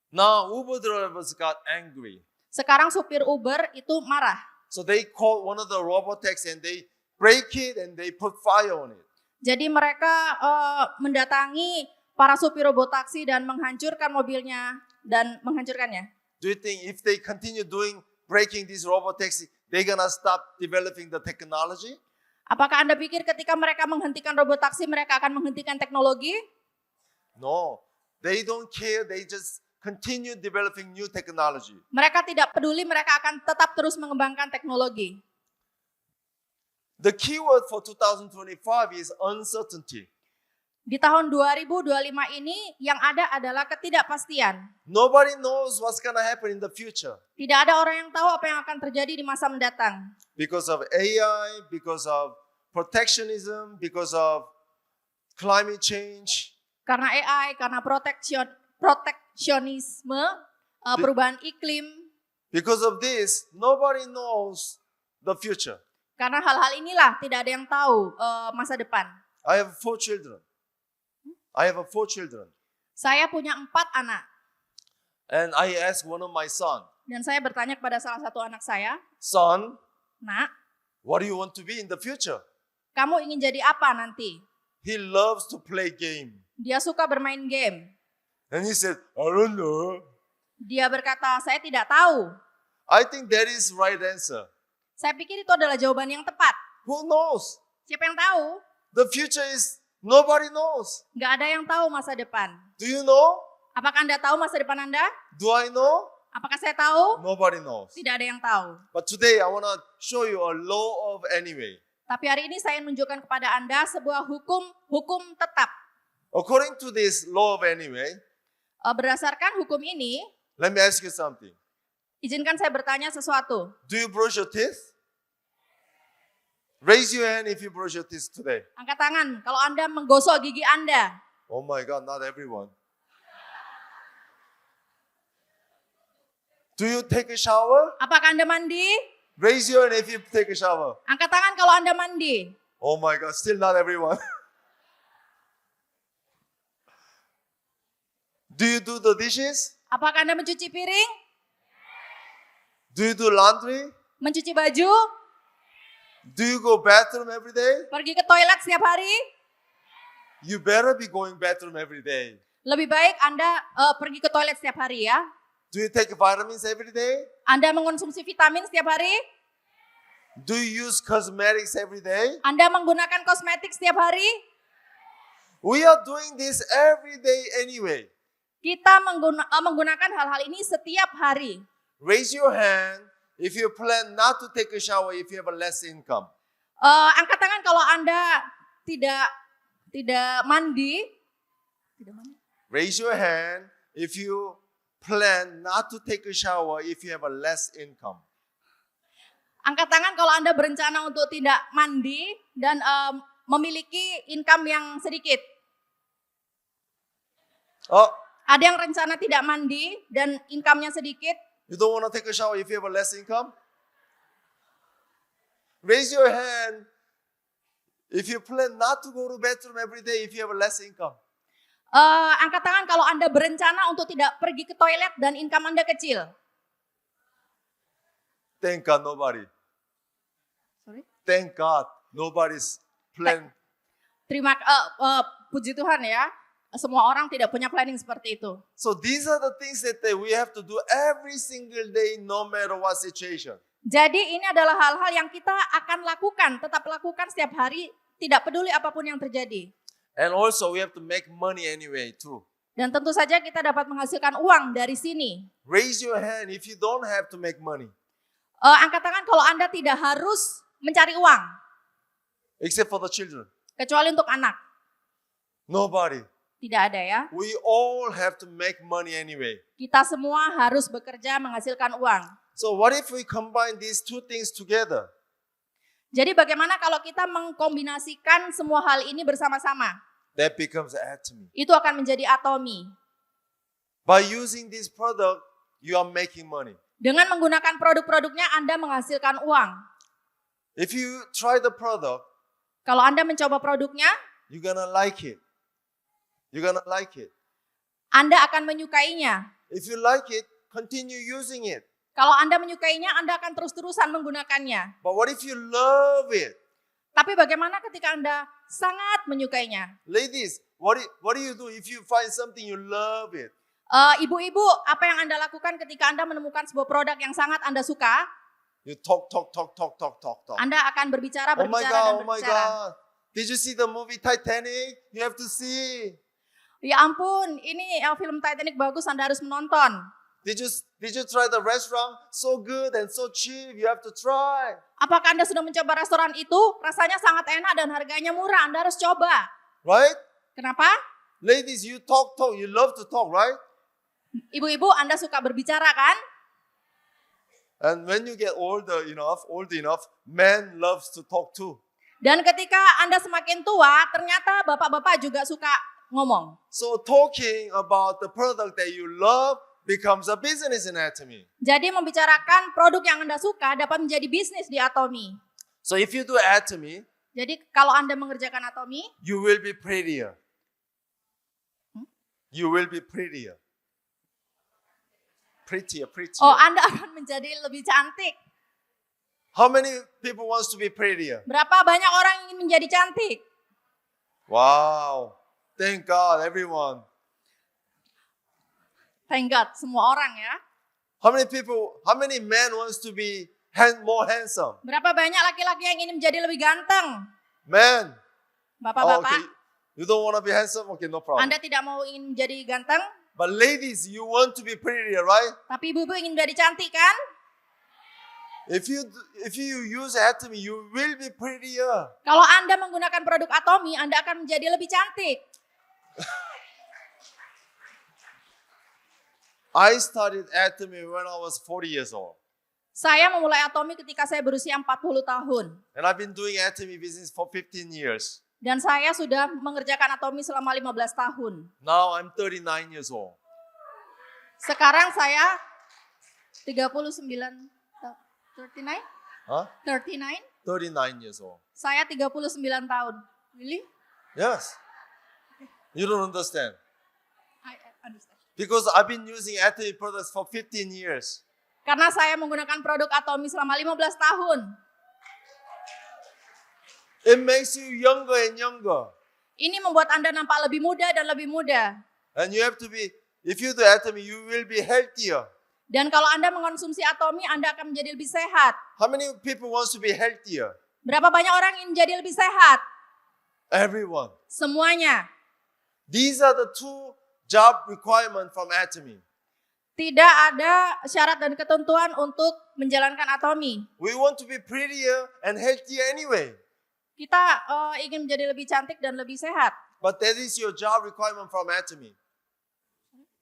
Now Uber drivers got angry. Sekarang supir Uber itu marah. So they called one of the robot taxi and they break it and they put fire on it. Jadi mereka mendatangi para supir robot taksi dan menghancurkan mobilnya dan menghancurkannya. Do you think if they continue breaking this robot taxi, they're gonna stop developing the technology? Apakah Anda pikir ketika mereka menghentikan robot taksi mereka akan menghentikan teknologi? No, they don't care. They just continue developing new technology. Mereka tidak peduli, mereka akan tetap terus mengembangkan teknologi. The keyword for 2025 is uncertainty. Di tahun 2025 ini yang ada adalah ketidakpastian. Nobody knows what's gonna happen in the future. Tidak ada orang yang tahu apa yang akan terjadi di masa mendatang. Because of AI, because of protectionism, because of climate change. Karena AI, karena proteksionisme, perubahan iklim. Because of this, nobody knows the future. Karena hal-hal inilah tidak ada yang tahu masa depan. I have 4 children. Saya punya 4 anak. And I asked one of my son, Dan saya bertanya kepada salah satu anak saya, son, Nak, what do you want to be in the future? kamu ingin jadi apa nanti? He loves to play game. Dia suka bermain game. And he said, I don't know. Dia berkata, saya tidak tahu. I think that is right answer. Saya pikir itu adalah jawaban yang tepat. Who knows? Siapa yang tahu? The future is nobody knows. Gak ada yang tahu masa depan. Do you know? Apakah Anda tahu masa depan Anda? Do I know? Apakah saya tahu? Nobody knows. Tidak ada yang tahu. But today I want to show you a law of anyway. Tapi hari ini saya menunjukkan kepada Anda sebuah hukum tetap. According to this law of anyway, Berdasarkan hukum ini, let me ask you something. izinkan saya bertanya sesuatu. Do you brush your teeth? Raise your hand if you brush your teeth today. Angkat tangan kalau Anda menggosok gigi Anda. Oh my God, not everyone. Do you take a shower? Apakah Anda mandi? Raise your hand if you take a shower. Angkat tangan kalau Anda mandi. Oh my God, still not everyone. Do you do the dishes? Apakah Anda mencuci piring? Do you do laundry? Mencuci baju? Do you go bathroom every day? Pergi ke toilet setiap hari? You better be going bathroom every day. Lebih baik Anda pergi ke toilet setiap hari ya. Do you take vitamins every day? Anda mengonsumsi vitamin setiap hari? Do you use cosmetics every day? Anda menggunakan kosmetik setiap hari? We are doing this every day anyway. Kita menggunakan hal-hal ini setiap hari. Raise your hand if you plan not to take a shower if you have a less income. Angkat tangan kalau Anda tidak mandi. Raise your hand if you plan not to take a shower if you have a less income. Angkat tangan kalau Anda berencana untuk tidak mandi dan memiliki income yang sedikit. Oh, Ada yang rencana tidak mandi dan income-nya sedikit. you don't want to take a shower if you have a less income? Raise your hand if you plan not to go to bathroom every day if you have less income. Angkat tangan kalau Anda berencana untuk tidak pergi ke toilet dan income Anda kecil. Thank God nobody. Sorry? Thank God nobody's plan. Puji Tuhan ya, semua orang tidak punya planning seperti itu. So these are the things that we have to do every single day no matter what situation. Jadi ini adalah hal-hal yang kita akan lakukan, tetap lakukan setiap hari, tidak peduli apapun yang terjadi. And also we have to make money anyway too. Dan tentu saja kita dapat menghasilkan uang dari sini. Raise your hand if you don't have to make money. Angkat tangan kalau Anda tidak harus mencari uang, Except for the children. kecuali untuk anak. Nobody. Tidak ada ya. We all have to make money anyway. Kita semua harus bekerja menghasilkan uang. So what if we combine these two things together? Jadi bagaimana kalau kita mengkombinasikan semua hal ini bersama-sama? That becomes atomy. Itu akan menjadi atomi. By using this product, you are making money. Dengan menggunakan produk-produknya Anda menghasilkan uang. If you try the product, Kalau Anda mencoba produknya, you're gonna like it. You're gonna like it. Anda akan menyukainya. If you like it, continue using it. Kalau Anda menyukainya, Anda akan terus-terusan menggunakannya. But what if you love it? Tapi bagaimana ketika Anda sangat menyukainya? Ladies, what do you do if you find something you love it? Ibu-ibu, apa yang Anda lakukan ketika Anda menemukan sebuah produk yang sangat Anda suka? You talk. Anda akan berbicara, Oh my berbicara, dan God, oh my berbicara. God. Did you see the movie Titanic? You have to see. Ya ampun, ini film Titanic bagus, Anda harus menonton. Did you try the restaurant? So good and so cheap. You have to try. Apakah Anda sudah mencoba restoran itu? Rasanya sangat enak dan harganya murah, Anda harus coba. Right? Kenapa? Ladies, you talk. You love to talk, right? Ibu-ibu, Anda suka berbicara kan? And when you get old enough, men loves to talk too. Dan ketika Anda semakin tua, ternyata bapak-bapak juga suka ngomong. So talking about the product that you love becomes a business in Atomy. Jadi membicarakan produk yang Anda suka dapat menjadi bisnis di Atomy. So if you do Atomy, Jadi kalau Anda mengerjakan Atomy, you will be prettier. You will be prettier. Prettier. Anda akan menjadi lebih cantik. How many people wants to be prettier? Berapa banyak orang ingin menjadi cantik? Wow. Thank God, everyone. Thank God, semua orang ya. How many men wants to be more handsome? Berapa banyak laki-laki yang ingin menjadi lebih ganteng? Men. Bapak-bapak, Okay. You don't want to be handsome? Okay, no problem. Anda tidak mau ingin menjadi ganteng, But ladies, you want to be prettier, right? tapi ibu-ibu ingin menjadi cantik kan? If you use Atomy, you will be prettier. Kalau Anda menggunakan produk Atomy, Anda akan menjadi lebih cantik. I started Atomy when I was 40 years old. Saya memulai Atomy ketika saya berusia 40 tahun. And I've been doing Atomy business for 15 years. Dan saya sudah mengerjakan Atomy selama 15 tahun. Now I'm 39 years old. Sekarang saya 39, 39? Huh? 39? 39 years old. Saya 39 tahun. Really? Yes. You don't understand. I understand. Because I've been using Atomy products for 15 years. Karena saya menggunakan produk Atomy selama 15 tahun. It makes you younger and younger. Ini membuat Anda nampak lebih muda dan lebih muda. And you have to be, if you do Atomy, you will be healthier. Dan kalau Anda mengonsumsi Atomy, Anda akan menjadi lebih sehat. How many people wants to be healthier? Berapa banyak orang ingin menjadi lebih sehat? Everyone. Semuanya. These are the two job requirements from Atomy. Tidak ada syarat dan ketentuan untuk menjalankan Atomy. We want to be prettier and healthier anyway. Kita ingin menjadi lebih cantik dan lebih sehat. But that is your job requirement from Atomy.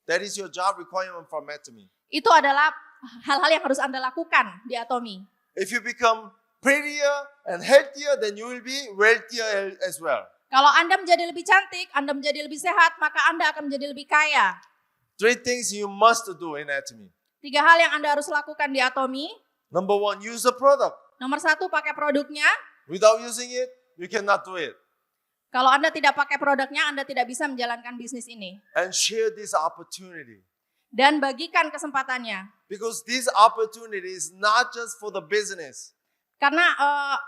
That is your job requirement from Atomy. Itu adalah hal-hal yang harus Anda lakukan di Atomy. If you become prettier and healthier, then you will be wealthier as well. Kalau Anda menjadi lebih cantik, Anda menjadi lebih sehat, maka Anda akan menjadi lebih kaya. 3 things you must do in Atomy. 3 hal yang Anda harus lakukan di Atomy. Number 1, use the product. Nomor satu, pakai produknya. Without using it, you cannot do it. Kalau Anda tidak pakai produknya, Anda tidak bisa menjalankan bisnis ini. And share this opportunity. Dan bagikan kesempatannya. Because this opportunity is not just for the business. Karena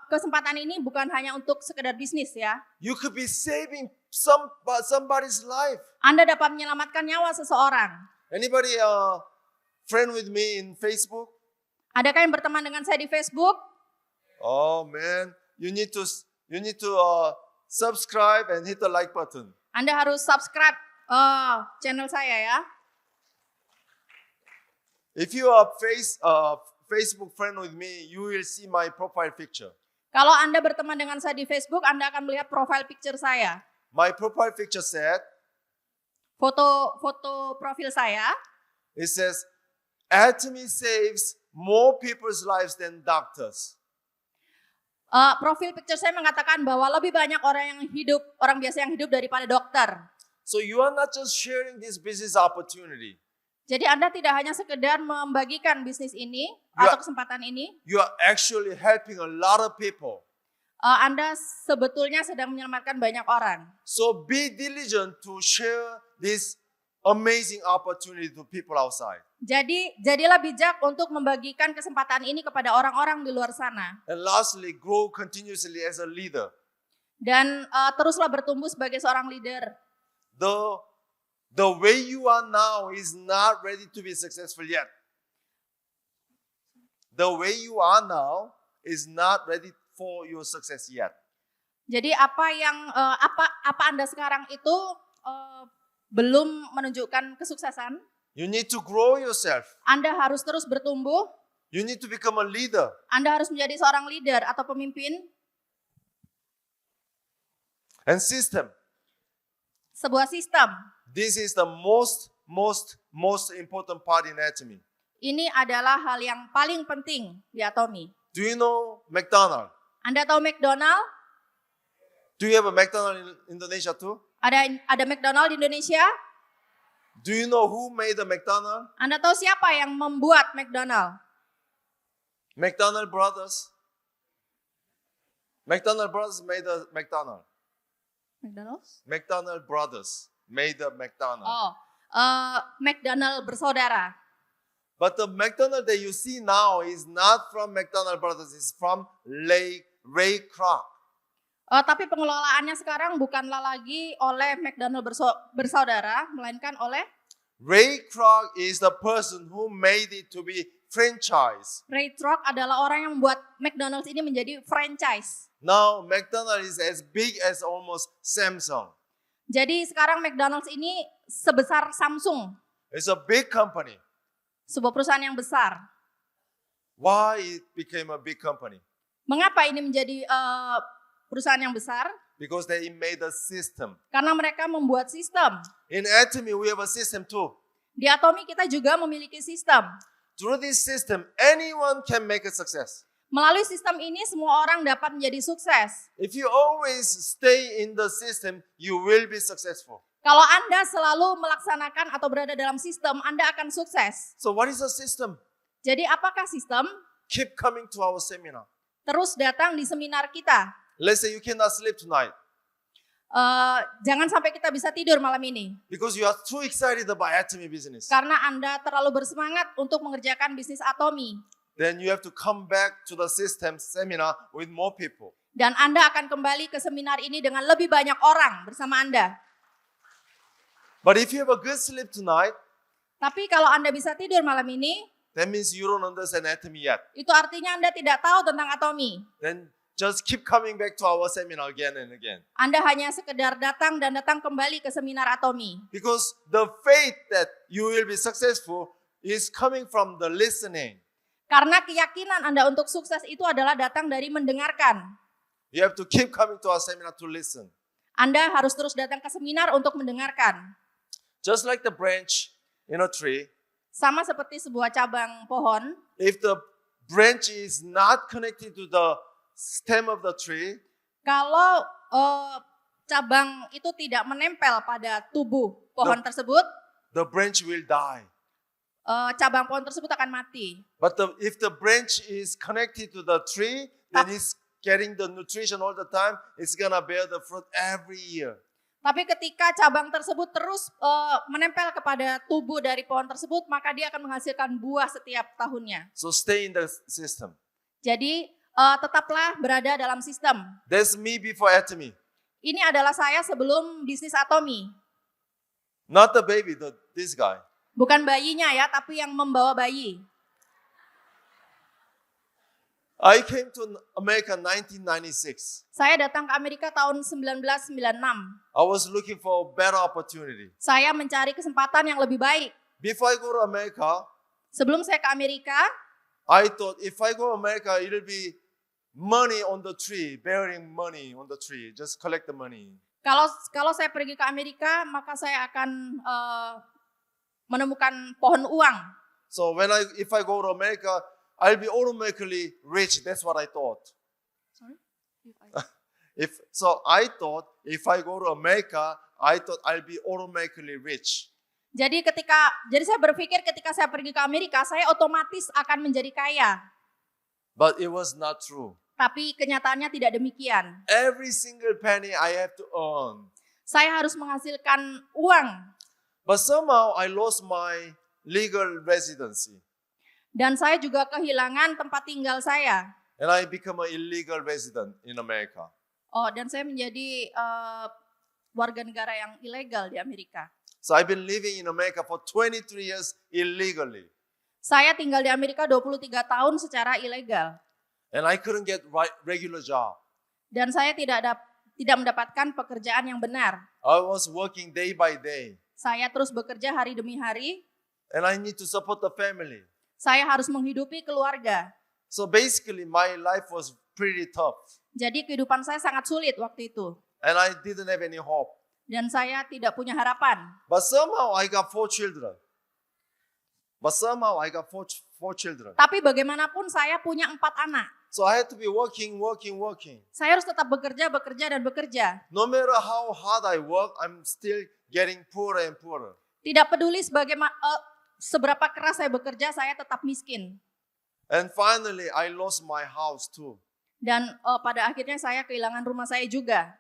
kesempatan ini bukan hanya untuk sekedar bisnis ya. You could be saving somebody's life. Anda dapat menyelamatkan nyawa seseorang. Anybody friend with me in Facebook? Adakah yang berteman dengan saya di Facebook? Oh man, you need to subscribe and hit the like button. Anda harus subscribe channel saya ya. If you are Facebook friend with me, you will see my profile picture. Kalau Anda berteman dengan saya di Facebook, Anda akan melihat profile picture saya. My profile picture said, Foto profil saya. it says, Atomy saves more people's lives than doctors. Profil picture saya mengatakan bahwa lebih banyak orang biasa yang hidup daripada dokter. So you are not just sharing this business opportunity. Jadi Anda tidak hanya sekedar membagikan bisnis ini Ya. atau kesempatan ini, You are actually helping a lot of people. Anda sebetulnya sedang menyelamatkan banyak orang. So be diligent to share this amazing opportunity to people outside. Jadi jadilah bijak untuk membagikan kesempatan ini kepada orang-orang di luar sana. And lastly, grow continuously as a leader. Dan teruslah bertumbuh sebagai seorang leader. The way you are now is not ready to be successful yet. The way you are now is not ready for your success yet. Jadi apa Anda sekarang itu belum menunjukkan kesuksesan. You need to grow yourself. Anda harus terus bertumbuh. You need to become a leader. Anda harus menjadi seorang leader atau pemimpin. And system. Sebuah sistem. This is the most important part in Atomy. Ini adalah hal yang paling penting di Atomy. Do you know McDonald's? Anda tahu McDonald? Do you have a McDonald's in Indonesia too? Ada McDonald di Indonesia? Do you know who made the McDonald's? Anda tahu siapa yang membuat McDonald? McDonald Brothers. McDonald Brothers made the McDonald's. McDonald's? McDonald Brothers made the McDonald's. Oh, McDonald bersaudara. But the McDonald's that you see now is not from McDonald Brothers, it's from Ray Kroc. Tapi pengelolaannya sekarang bukanlah lagi oleh McDonald bersaudara, melainkan oleh Ray Kroc is the person who made it to be franchise. Ray Kroc adalah orang yang membuat McDonald's ini menjadi franchise. Now McDonald's is as big as almost Samsung. Jadi sekarang McDonald's ini sebesar Samsung, It's a big company. sebuah perusahaan yang besar. Why it became a big company? Mengapa ini menjadi perusahaan yang besar? Because they made a system. Karena mereka membuat sistem. In Atomy, we have a system too. Di Atomy kita juga memiliki sistem. Through this system, anyone can make a success. Melalui sistem ini semua orang dapat menjadi sukses. If you always stay in the system, you will be successful. Kalau Anda selalu melaksanakan atau berada dalam sistem, Anda akan sukses. So what is a system? Jadi apakah sistem? Keep coming to our seminar. Terus datang di seminar kita. Let's say you cannot sleep tonight Jangan sampai kita bisa tidur malam ini. because you are too excited about Atomy business. Karena Anda terlalu bersemangat untuk mengerjakan bisnis Atomy. Then you have to come back to the system seminar with more people. Dan Anda akan kembali ke seminar ini dengan lebih banyak orang bersama Anda. But if you have a good sleep tonight, Tapi kalau Anda bisa tidur malam ini, that means you don't understand Atomy yet. itu artinya Anda tidak tahu tentang Atomy. Then just keep coming back to our seminar again and again. Anda hanya sekedar datang dan datang kembali ke seminar Atomy. Because the faith that you will be successful is coming from the listening. Karena keyakinan Anda untuk sukses itu adalah datang dari mendengarkan. You have to keep coming to our seminar to listen. Anda harus terus datang ke seminar untuk mendengarkan. Just like the branch in a tree, Sama seperti sebuah cabang pohon, if the branch is not connected to the stem of the tree, kalau cabang itu tidak menempel pada tubuh pohon tersebut, the branch will die. cabang pohon tersebut akan mati. But if the branch is connected to the tree, then it's getting the nutrition all the time. It's gonna bear the fruit every year. Tapi ketika cabang tersebut terus menempel kepada tubuh dari pohon tersebut, maka dia akan menghasilkan buah setiap tahunnya. So stay in the system. Jadi tetaplah berada dalam sistem. That's me before Atomy. Ini adalah saya sebelum bisnis Atomy. Not the baby, this guy. Bukan bayinya ya, tapi yang membawa bayi. I came to America in 1996. Saya datang ke Amerika tahun 1996. I was looking for a better opportunity. Saya mencari kesempatan yang lebih baik. Before I go to America, Sebelum saya ke Amerika, I thought if I go to America, it'll be money on the tree, bearing money on the tree, just collect the money. kalau saya pergi ke Amerika, maka saya akan menemukan pohon uang. So if I go to America, I'll be automatically rich. That's what I thought. Sorry? I thought if I go to Amerika, I thought I'll be automatically rich. Jadi saya berpikir ketika saya pergi ke Amerika, saya otomatis akan menjadi kaya. But it was not true. Tapi kenyataannya tidak demikian. Every single penny I have to earn. Saya harus menghasilkan uang. But somehow I lost my legal residency. Dan saya juga kehilangan tempat tinggal saya. And I become an illegal resident in America. Dan saya menjadi warga negara yang ilegal di Amerika. So I've been living in America for 23 years illegally. Saya tinggal di Amerika 23 tahun secara ilegal. And I couldn't get regular job. Dan saya tidak mendapatkan pekerjaan yang benar. I was working day by day. Saya terus bekerja hari demi hari. And I need to support the family. Saya harus menghidupi keluarga. So basically my life was pretty tough. Jadi kehidupan saya sangat sulit waktu itu. And I didn't have any hope. Dan saya tidak punya harapan. But somehow I got four children. Tapi bagaimanapun saya punya 4 anak. So I had to be working. Saya harus tetap bekerja dan bekerja. No matter how hard I work, I'm still getting poorer and poorer. Tidak peduli seberapa keras saya bekerja, saya tetap miskin. And finally I lost my house too. Dan pada akhirnya saya kehilangan rumah saya juga.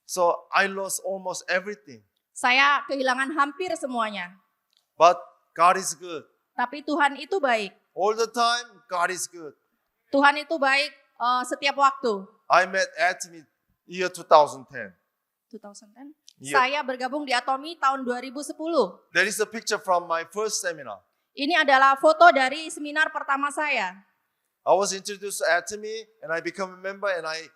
So I lost almost everything. Saya kehilangan hampir semuanya. But God is good. Tapi Tuhan itu baik. All the time, God is good. Tuhan itu baik setiap waktu. I met Atomy year 2010. 2010? Yeah. Saya bergabung di Atomy tahun 2010. There is a picture from my first seminar. Ini adalah foto dari seminar pertama saya. I was introduced to Atomy and I became a member and I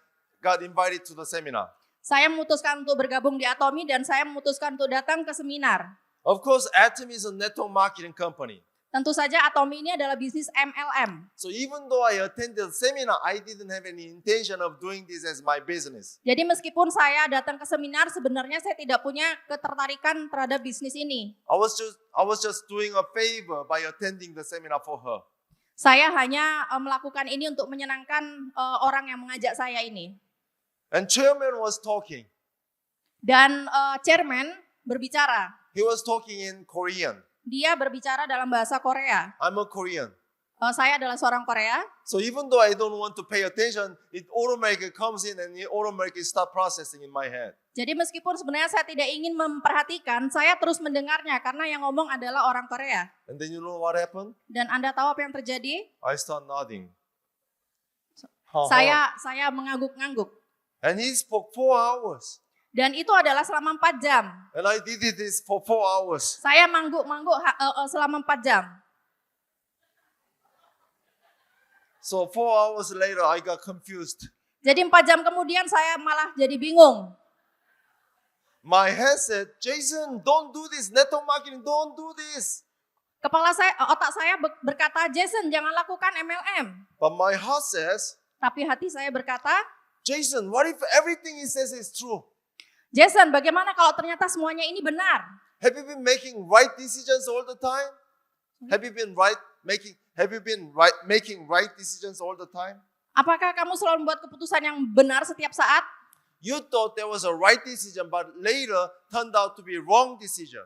got invited to the seminar. Saya memutuskan untuk bergabung di Atomy dan saya memutuskan untuk datang ke seminar. Of course, Atomy is a network marketing company. Tentu saja Atomy ini adalah bisnis MLM. So even though I attended the seminar, I didn't have any intention of doing this as my business. Jadi meskipun saya datang ke seminar, sebenarnya saya tidak punya ketertarikan terhadap bisnis ini. I was just doing a favor by attending the seminar for her. Saya hanya melakukan ini untuk menyenangkan orang yang mengajak saya ini. And chairman was talking. Dan chairman berbicara. He was talking in Korean. Dia berbicara dalam bahasa Korea. I'm a Korean. Saya adalah seorang Korea. So even though I don't want to pay attention, it automatically comes in and it automatically start processing in my head. Jadi meskipun sebenarnya saya tidak ingin memperhatikan, saya terus mendengarnya karena yang ngomong adalah orang Korea. And then you know what happened? Dan Anda tahu apa yang terjadi? I start nodding. Saya mengangguk-ngangguk. And he spoke 4 hours. Dan itu adalah selama 4 jam. And I did this for 4 hours. Saya mangguk-mangguk selama 4 jam. So 4 hours later, I got confused. Jadi 4 jam kemudian saya malah jadi bingung. My head said, Jason, don't do this. Network marketing, don't do this. Otak saya berkata, Jason, jangan lakukan MLM. But my heart says, Tapi hati saya berkata, Jason, what if everything he says is true? Jason, bagaimana kalau ternyata semuanya ini benar? Have you been making right decisions all the time? Have you been making right decisions all the time? Apakah kamu selalu membuat keputusan yang benar setiap saat? You thought there was a right decision, but later turned out to be wrong decision.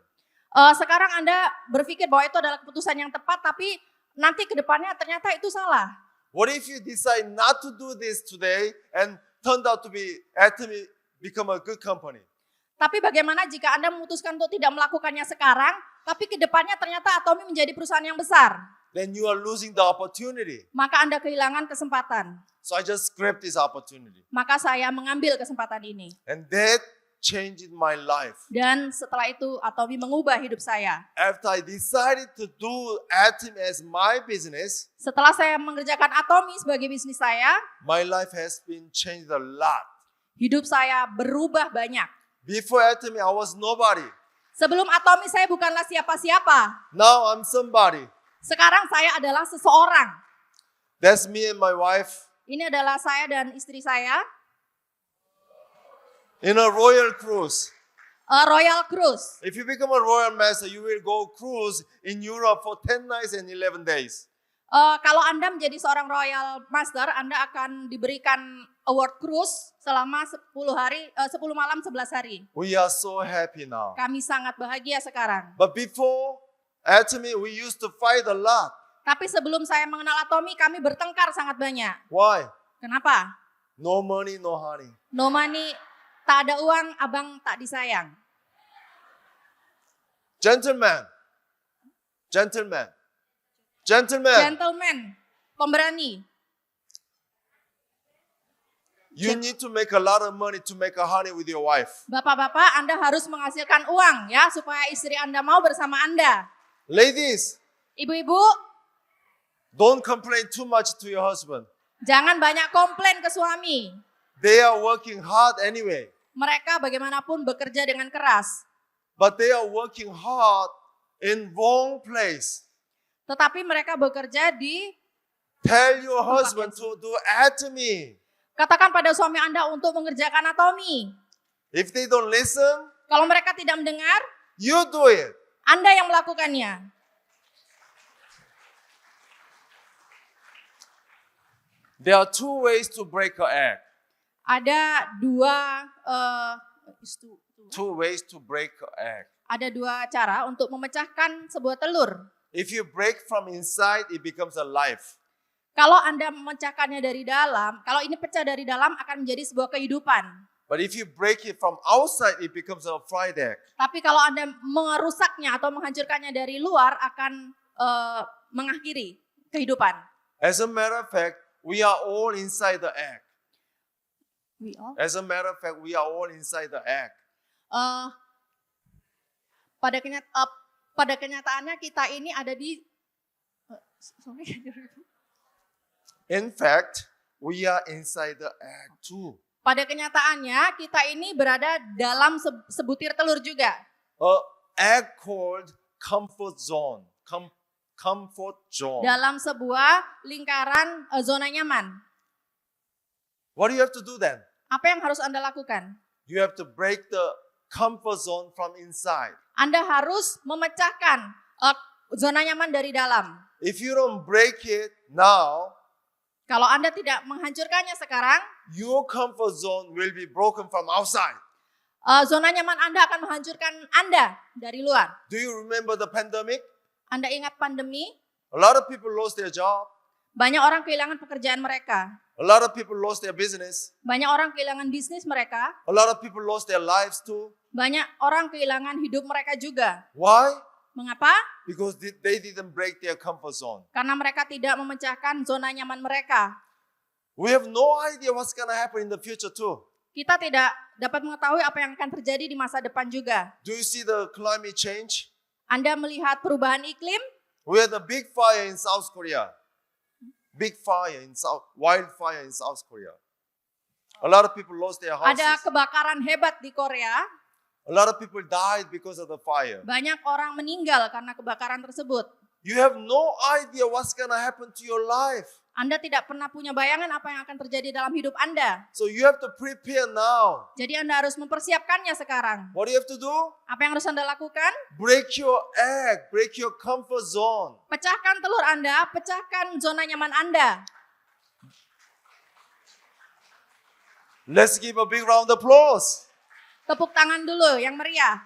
Sekarang Anda berpikir bahwa itu adalah keputusan yang tepat, tapi nanti ke depannya ternyata itu salah. What if you decide not to do this today and turned out to be Atomy become a good company? Tapi bagaimana jika Anda memutuskan untuk tidak melakukannya sekarang, tapi ke depannya ternyata Atomy menjadi perusahaan yang besar? Then you are losing the opportunity. Maka Anda kehilangan kesempatan. So I just grabbed this opportunity. Maka saya mengambil kesempatan ini. And that changed my life. Dan setelah itu Atomy mengubah hidup saya. After I decided to do Atomy as my business, Setelah saya mengerjakan Atomy sebagai bisnis saya, my life has been changed a lot. hidup saya berubah banyak. Before Atomy, I was nobody. Sebelum Atomy saya bukanlah siapa-siapa. Now I'm somebody. Sekarang saya adalah seseorang. That's me and my wife Ini adalah saya dan istri saya. in a royal cruise. Royal Cruise. If you become a royal master, you will go cruise in Europe for 10 nights and 11 days. Kalau Anda menjadi seorang Royal Master, Anda akan diberikan award cruise selama 10 malam 11 hari. We are so happy now. Kami sangat bahagia sekarang. But before Atomy, we used to fight a lot. Tapi sebelum saya mengenal Atomy, kami bertengkar sangat banyak. Why? Kenapa? No money, no honey. No money, tak ada uang, abang tak disayang. Gentlemen, gentlemen, gentlemen, Gentleman, pemberani. you need to make a lot of money to make a honey with your wife. Bapak-bapak, Anda harus menghasilkan uang ya supaya istri Anda mau bersama Anda. Ladies, Ibu-ibu, don't complain too much to your husband. jangan banyak komplain ke suami. They are working hard anyway, Mereka bagaimanapun bekerja dengan keras. but they are working hard in wrong place. Tetapi mereka bekerja di, Tell your husband to do Atomy. katakan pada suami Anda untuk mengerjakan Atomy. If they don't listen, Kalau mereka tidak mendengar, you do it. Anda yang melakukannya. There are two ways to break an egg. Ada dua Two ways to break an egg. ada dua cara untuk memecahkan sebuah telur. If you break from inside, it becomes a life. Kalau Anda memecahkannya dari dalam, kalau ini pecah dari dalam akan menjadi sebuah kehidupan. But if you break it from outside, it becomes a fried egg. Tapi kalau Anda merusaknya atau menghancurkannya dari luar akan mengakhiri kehidupan. As a matter of fact, we are all inside the egg. We all. As a matter of fact, we are all inside the egg. Pada kenyataannya kita ini ada di In fact, we are inside the egg too. pada kenyataannya kita ini berada dalam sebutir telur juga. A egg called comfort zone. Comfort zone. Dalam sebuah lingkaran zona nyaman. What do you have to do then? Apa yang harus Anda lakukan? You have to break the comfort zone from inside. Anda harus memecahkan zona nyaman dari dalam. If you don't break it now, Kalau Anda tidak menghancurkannya sekarang, your comfort zone will be broken from outside. zona nyaman Anda akan menghancurkan Anda dari luar. Do you remember the pandemic? Anda ingat pandemi? A lot of people lost their job. Banyak orang kehilangan pekerjaan mereka. A lot of people lost their business. Banyak orang kehilangan bisnis mereka. A lot of people lost their lives too. Banyak orang kehilangan hidup mereka juga. Why? Mengapa? Because they didn't break their comfort zone. Karena mereka tidak memecahkan zona nyaman mereka. We have no idea what's going to happen in the future too. Kita tidak dapat mengetahui apa yang akan terjadi di masa depan juga. Do you see the climate change? Anda melihat perubahan iklim? We had a big fire in South Korea. Big fire in wildfire in South Korea. A lot of people lost their houses. Ada kebakaran hebat di Korea. A lot of people died because of the fire. Banyak orang meninggal karena kebakaran tersebut. You have no idea what's going to happen to your life. Anda tidak pernah punya bayangan apa yang akan terjadi dalam hidup Anda. So you have to prepare now. Jadi Anda harus mempersiapkannya sekarang. What do you have to do? Apa yang harus Anda lakukan? Break your egg, break your comfort zone. Pecahkan telur Anda, pecahkan zona nyaman Anda. Let's give a big round of applause. Tepuk tangan dulu yang meriah.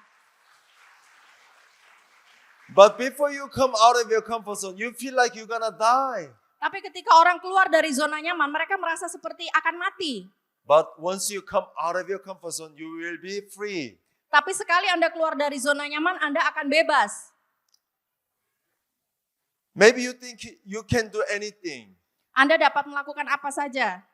But before you come out of your comfort zone, you feel like you're gonna die. Tapi ketika orang keluar dari zona nyaman, mereka merasa seperti akan mati. But once you come out of your comfort zone, you will be free. Tapi sekali Anda keluar dari zona nyaman, Anda akan bebas. Maybe you think you can do anything, Anda dapat melakukan apa saja,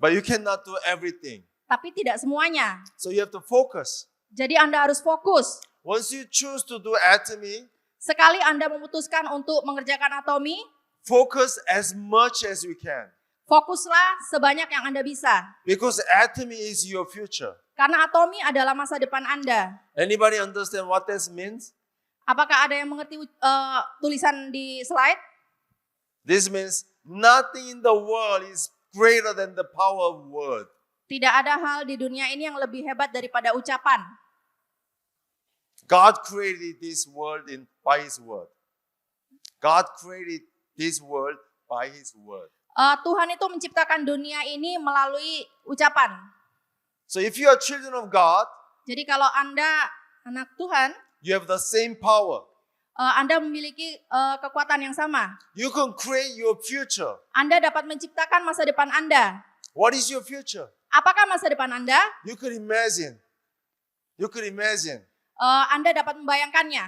but you cannot do everything. tapi tidak semuanya. So you have to focus. Jadi Anda harus fokus. Once you choose to do atomy, Sekali Anda memutuskan untuk mengerjakan atomi, focus as much as you can. fokuslah sebanyak yang Anda bisa. Because atomy is your future. Karena atomi adalah masa depan Anda. Anybody understand what this means? Apakah ada yang mengerti tulisan di slide? This means nothing in the world is greater than the power of word. Tidak ada hal di dunia ini yang lebih hebat daripada ucapan. God created this world by His word. God created this world by His word. Tuhan itu menciptakan dunia ini melalui ucapan. So if you are children of God, Jadi kalau Anda anak Tuhan, you have the same power. Anda memiliki kekuatan yang sama. You can create your future. Anda dapat menciptakan masa depan Anda. What is your future? Apakah masa depan Anda? You could imagine. You could imagine. Anda dapat membayangkannya.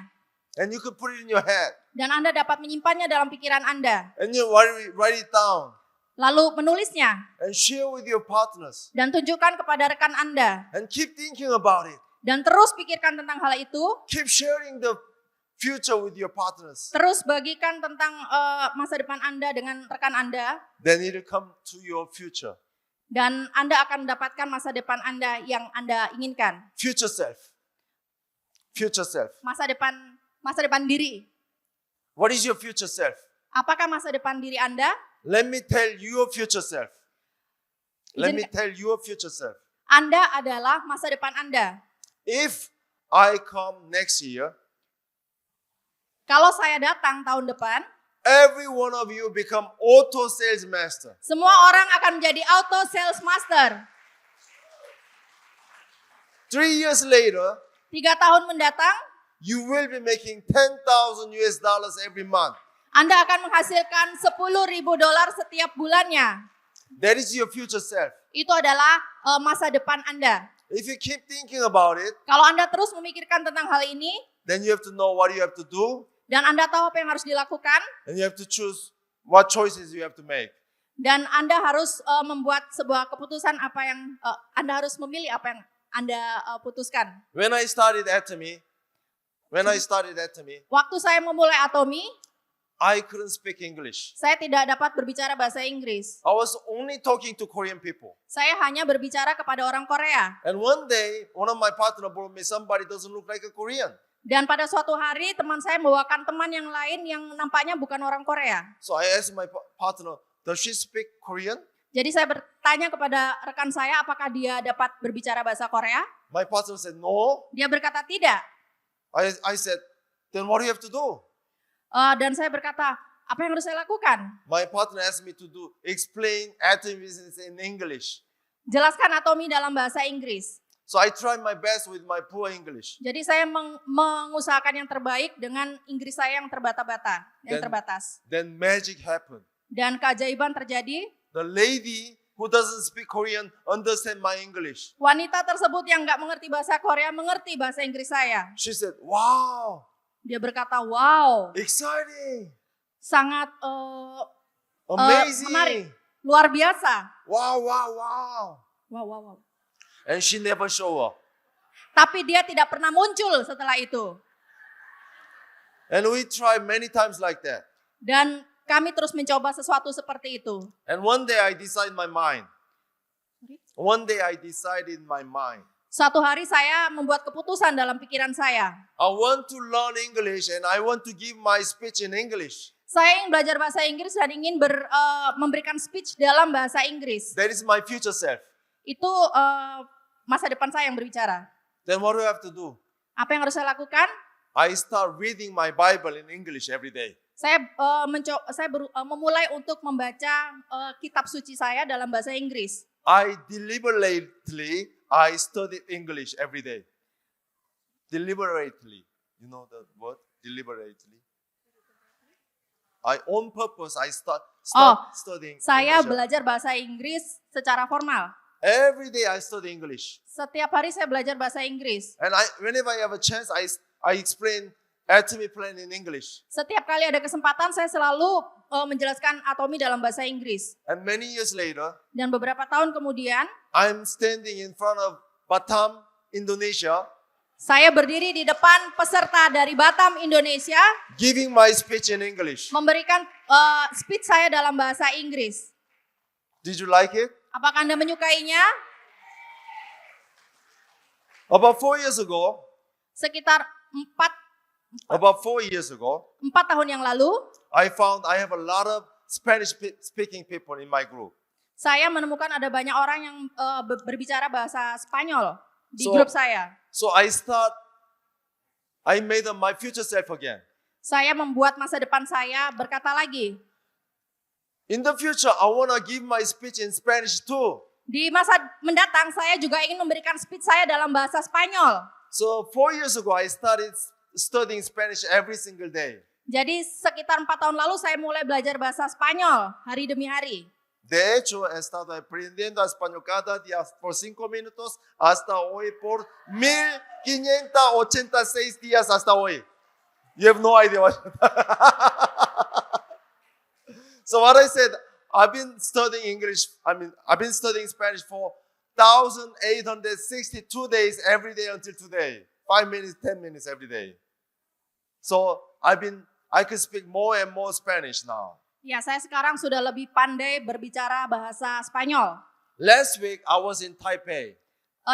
And you could put it in your head. Dan Anda dapat menyimpannya dalam pikiran Anda. And you write it down. Lalu menulisnya. And share with your partners. Dan tunjukkan kepada rekan Anda. And keep thinking about it. Dan terus pikirkan tentang hal itu. Keep sharing the future with your partners. Terus bagikan tentang masa depan Anda dengan rekan Anda. Then it will come to your future. Dan Anda akan mendapatkan masa depan Anda yang Anda inginkan. Future self. Future self. Masa depan diri. What is your future self? Apakah masa depan diri Anda? Let me tell you your future self. Let me Izinkan- tell you your future self. Anda adalah masa depan Anda. If I come next year, Kalau saya datang tahun depan, every one of you become auto sales master. semua orang akan menjadi auto sales master. 3 years later, 3 tahun mendatang, you will be making $10,000 every month. Anda akan menghasilkan $10.000 setiap bulannya. That is your future self. Itu adalah masa depan Anda. If you keep thinking about it, Kalau Anda terus memikirkan tentang hal ini, then you have to know what you have to do, dan Anda tahu apa yang harus dilakukan, and you have to choose what choices you have to make. dan Anda harus membuat sebuah keputusan apa yang Anda harus memilih apa yang Anda putuskan. When I started atomy, Waktu saya memulai atomi, I couldn't speak English. saya tidak dapat berbicara bahasa Inggris. I was only talking to Korean people. Saya hanya berbicara kepada orang Korea. And one day, one of my partner brought me somebody doesn't look like a Korean. Dan pada suatu hari teman saya membawakan teman yang lain yang nampaknya bukan orang Korea. So I asked my partner, does she speak Korean? Jadi saya bertanya kepada rekan saya apakah dia dapat berbicara bahasa Korea. My partner said, no. Dia berkata tidak. I said, then what do you have to do? Dan saya berkata, apa yang harus saya lakukan? My partner asked me to explain atomy business in English. Jelaskan atomi dalam bahasa Inggris. So I tried my best with my poor English. Jadi saya mengusahakan yang terbaik dengan Inggris saya yang terbata-bata, yang terbatas. Then magic happened. Dan keajaiban terjadi. The lady who doesn't speak Korean understand my English. Wanita tersebut yang nggak mengerti bahasa Korea mengerti bahasa Inggris saya. She said, wow, Dia berkata, wow, exciting, sangat amazing. menarik, luar biasa. Wow, wow, wow. Wow, wow, wow. And she never show up. Tapi dia tidak pernah muncul setelah itu. And we try many times like that. Dan kami terus mencoba sesuatu seperti itu. And one day I decide in my mind. One day I decide in my mind. Suatu hari saya membuat keputusan dalam pikiran saya. I want to learn English and I want to give my speech in English. Saya ingin belajar bahasa Inggris dan ingin memberikan speech dalam bahasa Inggris. That is my future self. Itu masa depan saya yang berbicara. Then what do I have to do? Apa yang harus saya lakukan? I start reading my Bible in English every day. Saya memulai untuk membaca kitab suci saya dalam bahasa Inggris. I deliberately studied English every day. Deliberately. You know the word? deliberately. I on purpose I start studying Saya English. belajar bahasa Inggris secara formal. Every day I study English. Setiap hari saya belajar bahasa Inggris. And whenever I have a chance, I explain atomic plan in English. Setiap kali ada kesempatan saya selalu menjelaskan atomi dalam bahasa Inggris. And many years later, Dan beberapa tahun kemudian, I'm standing in front of Batam, Indonesia, saya berdiri di depan peserta dari Batam, Indonesia, giving my speech in English. memberikan speech saya dalam bahasa Inggris. Did you like it? Apakah Anda menyukainya? About 4 years ago, Sekitar 4 4 tahun yang lalu, I found I have a lot of Spanish speaking people in my group. saya menemukan ada banyak orang yang berbicara bahasa Spanyol di So- grup saya. So I made my future self again. Saya membuat masa depan saya berkata lagi. In the future, I want to give my speech in Spanish too. Di masa mendatang saya juga ingin memberikan speech saya dalam bahasa Spanyol. So 4 years ago, I started studying Spanish every single day. Jadi sekitar 4 tahun lalu saya mulai belajar bahasa Spanyol hari demi hari. De hecho, he estado aprendiendo español cada día por 5 minutos hasta hoy por 1586 días hasta hoy. You have no idea what. So what I said, I've been studying Spanish for 1,862 days every day until today. 5 minutes, 10 minutes every day. So I can speak more and more Spanish now. Ya, saya sekarang sudah lebih pandai berbicara bahasa Spanyol. Last week I was in Taipei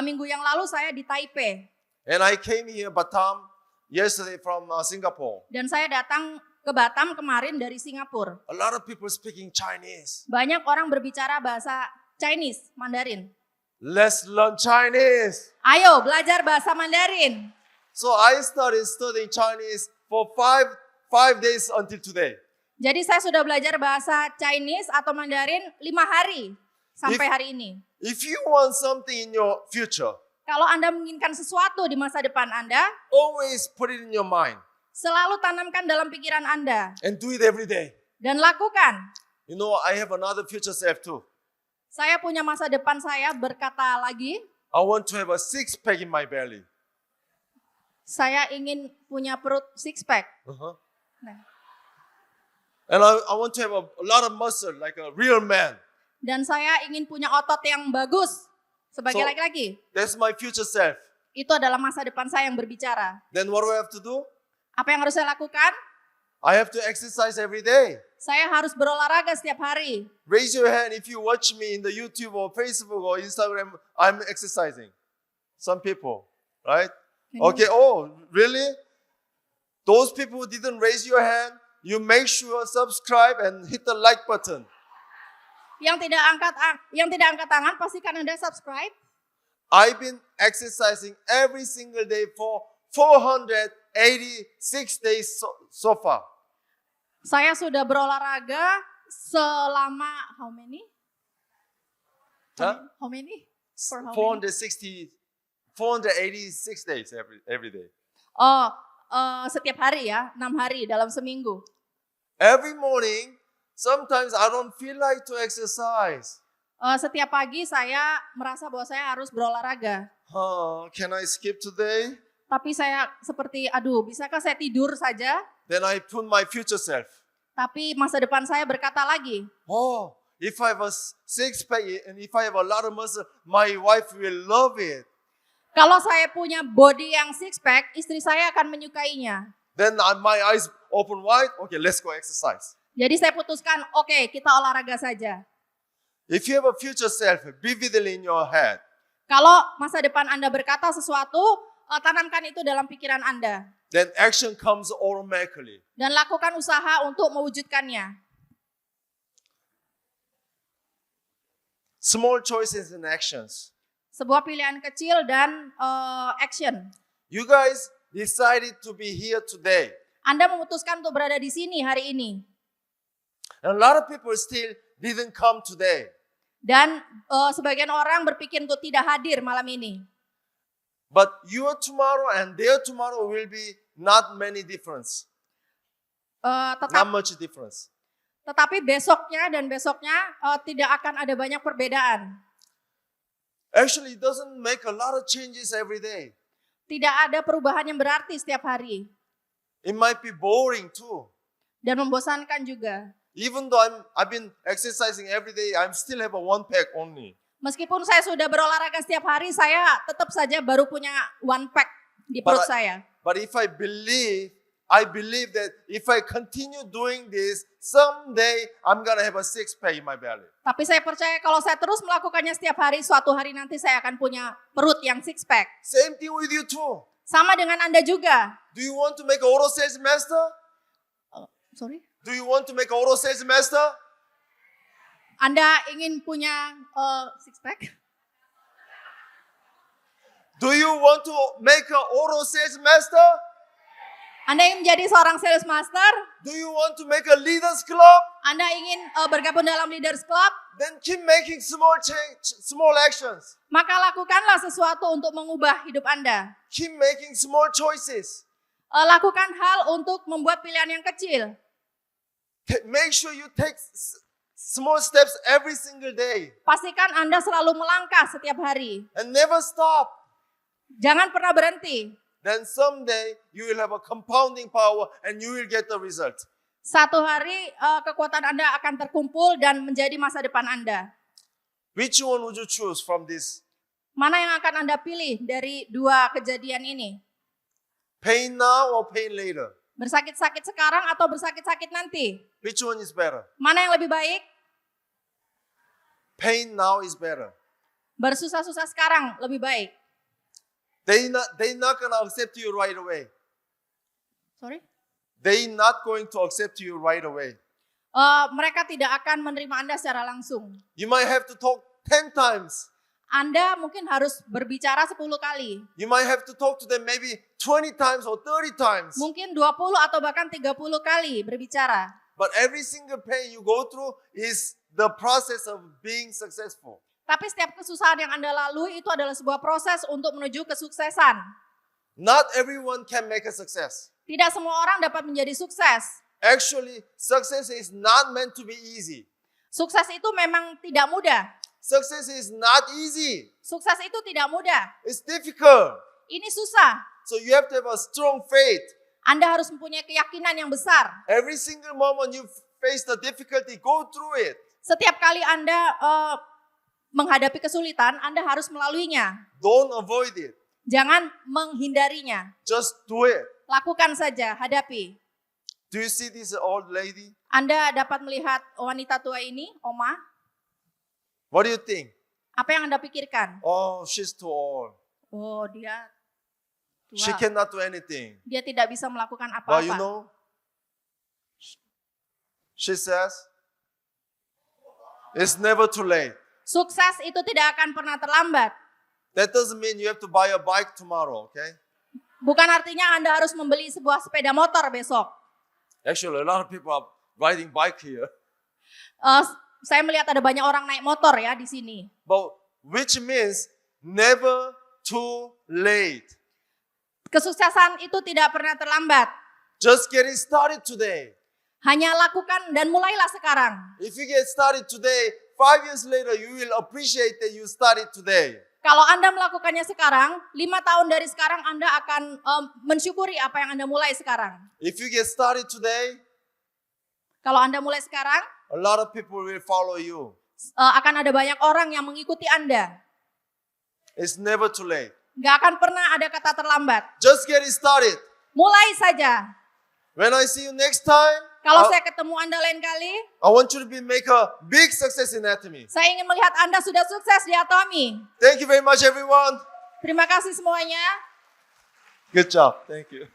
Minggu yang lalu saya di Taipei and I came here Batam yesterday from Singapore. dan saya datang ke Batam kemarin dari Singapura. A lot of people speaking Chinese. Banyak orang berbicara bahasa Chinese, Mandarin. Let's learn Chinese. Ayo belajar bahasa Mandarin. So I started studying Chinese for five days until today. Jadi saya sudah belajar bahasa Chinese atau Mandarin 5 hari sampai hari ini. If you want something in your future, Kalau Anda menginginkan sesuatu di masa depan Anda, always put it in your mind selalu tanamkan dalam pikiran Anda and do it every day. dan lakukan. You know, I have another future self too. Saya punya masa depan saya berkata lagi, I want to have a 6-pack in my belly. saya ingin punya perut six pack. Uh-huh. Nah, And I want to have a lot of muscle like a real man. dan saya ingin punya otot yang bagus sebagai So- laki-laki. That's my future self. Itu adalah masa depan saya yang berbicara. Then what do I have to do? Apa yang harus saya lakukan? I have to exercise every day. Saya harus berolahraga setiap hari. Raise your hand if you watch me in the YouTube or Facebook or Instagram. I'm exercising. Some people, right? Okay, oh, really? Those people who didn't raise your hand, you make sure subscribe and hit the like button. Yang tidak angkat tangan, pastikan Anda subscribe. I've been exercising every single day for 486 days so far. Saya sudah berolahraga selama how many? Huh? How many? For how many? 486 days every day. Setiap hari ya, 6 hari dalam seminggu. Every morning, sometimes I don't feel like to exercise. Setiap pagi saya merasa bahwa saya harus berolahraga. Can I skip today? Tapi saya seperti, aduh bisakah saya tidur saja? Then I put my future self. Tapi masa depan saya berkata lagi, Oh, if I have a 6-pack and if I have a lot of muscle, my wife will love it. kalau saya punya body yang six pack, istri saya akan menyukainya. Then my eyes open wide. Okay, let's go exercise. Jadi saya putuskan, oke, kita olahraga saja. If you have a future self vividly in your head, Kalau masa depan Anda berkata sesuatu, tanamkan itu dalam pikiran Anda. then action comes automatically. Dan lakukan usaha untuk mewujudkannya. Small choices and actions. Sebuah pilihan kecil dan action. You guys decided to be here today. Anda memutuskan untuk berada di sini hari ini. And a lot of people still didn't come today. Dan sebagian orang berpikir untuk tidak hadir malam ini. But your tomorrow and their tomorrow will be not many difference. Not much difference. Tetapi besoknya dan besoknya tidak akan ada banyak perbedaan. Actually, it doesn't make a lot of changes every day. Tidak ada perubahan yang berarti setiap hari. It might be boring too. Dan membosankan juga. Even though I've been exercising every day, I'm still have a 1 pack only. Meskipun saya sudah berolahraga setiap hari, saya tetap saja baru punya 1 pack di perut saya. But if I believe that if I continue doing this, someday I'm gonna have a 6 pack in my belly. Tapi saya percaya kalau saya terus melakukannya setiap hari, suatu hari nanti saya akan punya perut yang 6 pack. Same thing with you too. Sama dengan Anda juga. Do you want to make an auto sales master? Sorry? Do you want to make an auto sales master? Anda ingin punya 6 pack? Do you want to make an auto sales master? Anda ingin menjadi seorang sales master? Do you want to make a leaders club? Anda ingin bergabung dalam leaders club? Then keep making small change, small actions. Maka lakukanlah sesuatu untuk mengubah hidup Anda. Keep making small choices. Lakukan hal untuk membuat pilihan yang kecil. Make sure you take small steps every single day Pastikan Anda selalu melangkah setiap hari. and never stop. Jangan pernah berhenti. Then someday you will have a compounding power and you will get the result. Satu hari kekuatan Anda akan terkumpul dan menjadi masa depan Anda. Which one would you choose from this? Mana yang akan Anda pilih dari dua kejadian ini? Pain now or pain later? Bersakit-sakit sekarang atau bersakit-sakit nanti? Which one is better? Mana yang lebih baik? Pain now is better. Bersusah-susah sekarang lebih baik. They not gonna accept you right away. Sorry? They not going to accept you right away. Mereka tidak akan menerima Anda secara langsung. You might have to talk 10 times. Anda mungkin harus berbicara 10 kali. You might have to talk to them maybe 20 times or 30 times. Mungkin 20 atau bahkan 30 kali berbicara. But every single pain you go through is the process of being successful. Tapi setiap kesusahan yang Anda lalui itu adalah sebuah proses untuk menuju kesuksesan. Not everyone can make a success. Tidak semua orang dapat menjadi sukses. Actually, success is not meant to be easy. Sukses itu memang tidak mudah. Success is not easy. Sukses itu tidak mudah. It's difficult. Ini susah. So you have to have a strong faith. Anda harus mempunyai keyakinan yang besar. Every single moment you face the difficulty, go through it. Setiap kali Anda menghadapi kesulitan, Anda harus melaluinya. Don't avoid it. Jangan menghindarinya. Just do it. Lakukan saja, hadapi. Do you see this old lady? Anda dapat melihat wanita tua ini, Oma. What do you think? Apa yang Anda pikirkan? Oh, she's too old. Oh, dia She tua. cannot do anything. Dia tidak bisa melakukan But you apa-apa. know, she says, it's never too late. Sukses itu tidak akan pernah terlambat. That doesn't mean you have to buy a bike tomorrow, okay? Bukan artinya Anda harus membeli sebuah sepeda motor besok. Actually, a lot of people are riding bike here. Saya melihat ada banyak orang naik motor ya di sini. But which means never too late. Kesuksesan itu tidak pernah terlambat. Just getting started today. Hanya lakukan dan mulailah sekarang. If you get started today, 5 years later, you will appreciate that you started today. Kalau Anda melakukannya sekarang, 5 tahun dari sekarang Anda akan mensyukuri apa yang Anda mulai sekarang. If you get started today, Kalau Anda mulai sekarang, a lot of people will follow you. akan ada banyak orang yang mengikuti Anda. It's never too late. Gak akan pernah ada kata terlambat. Just get it started. Mulai saja. When I see you next time, Kalau saya ketemu Anda lain kali, I want you to make a big success in Atomy. saya ingin melihat Anda sudah sukses di Atomy. Thank you very much, everyone. Terima kasih semuanya. Good job. Thank you.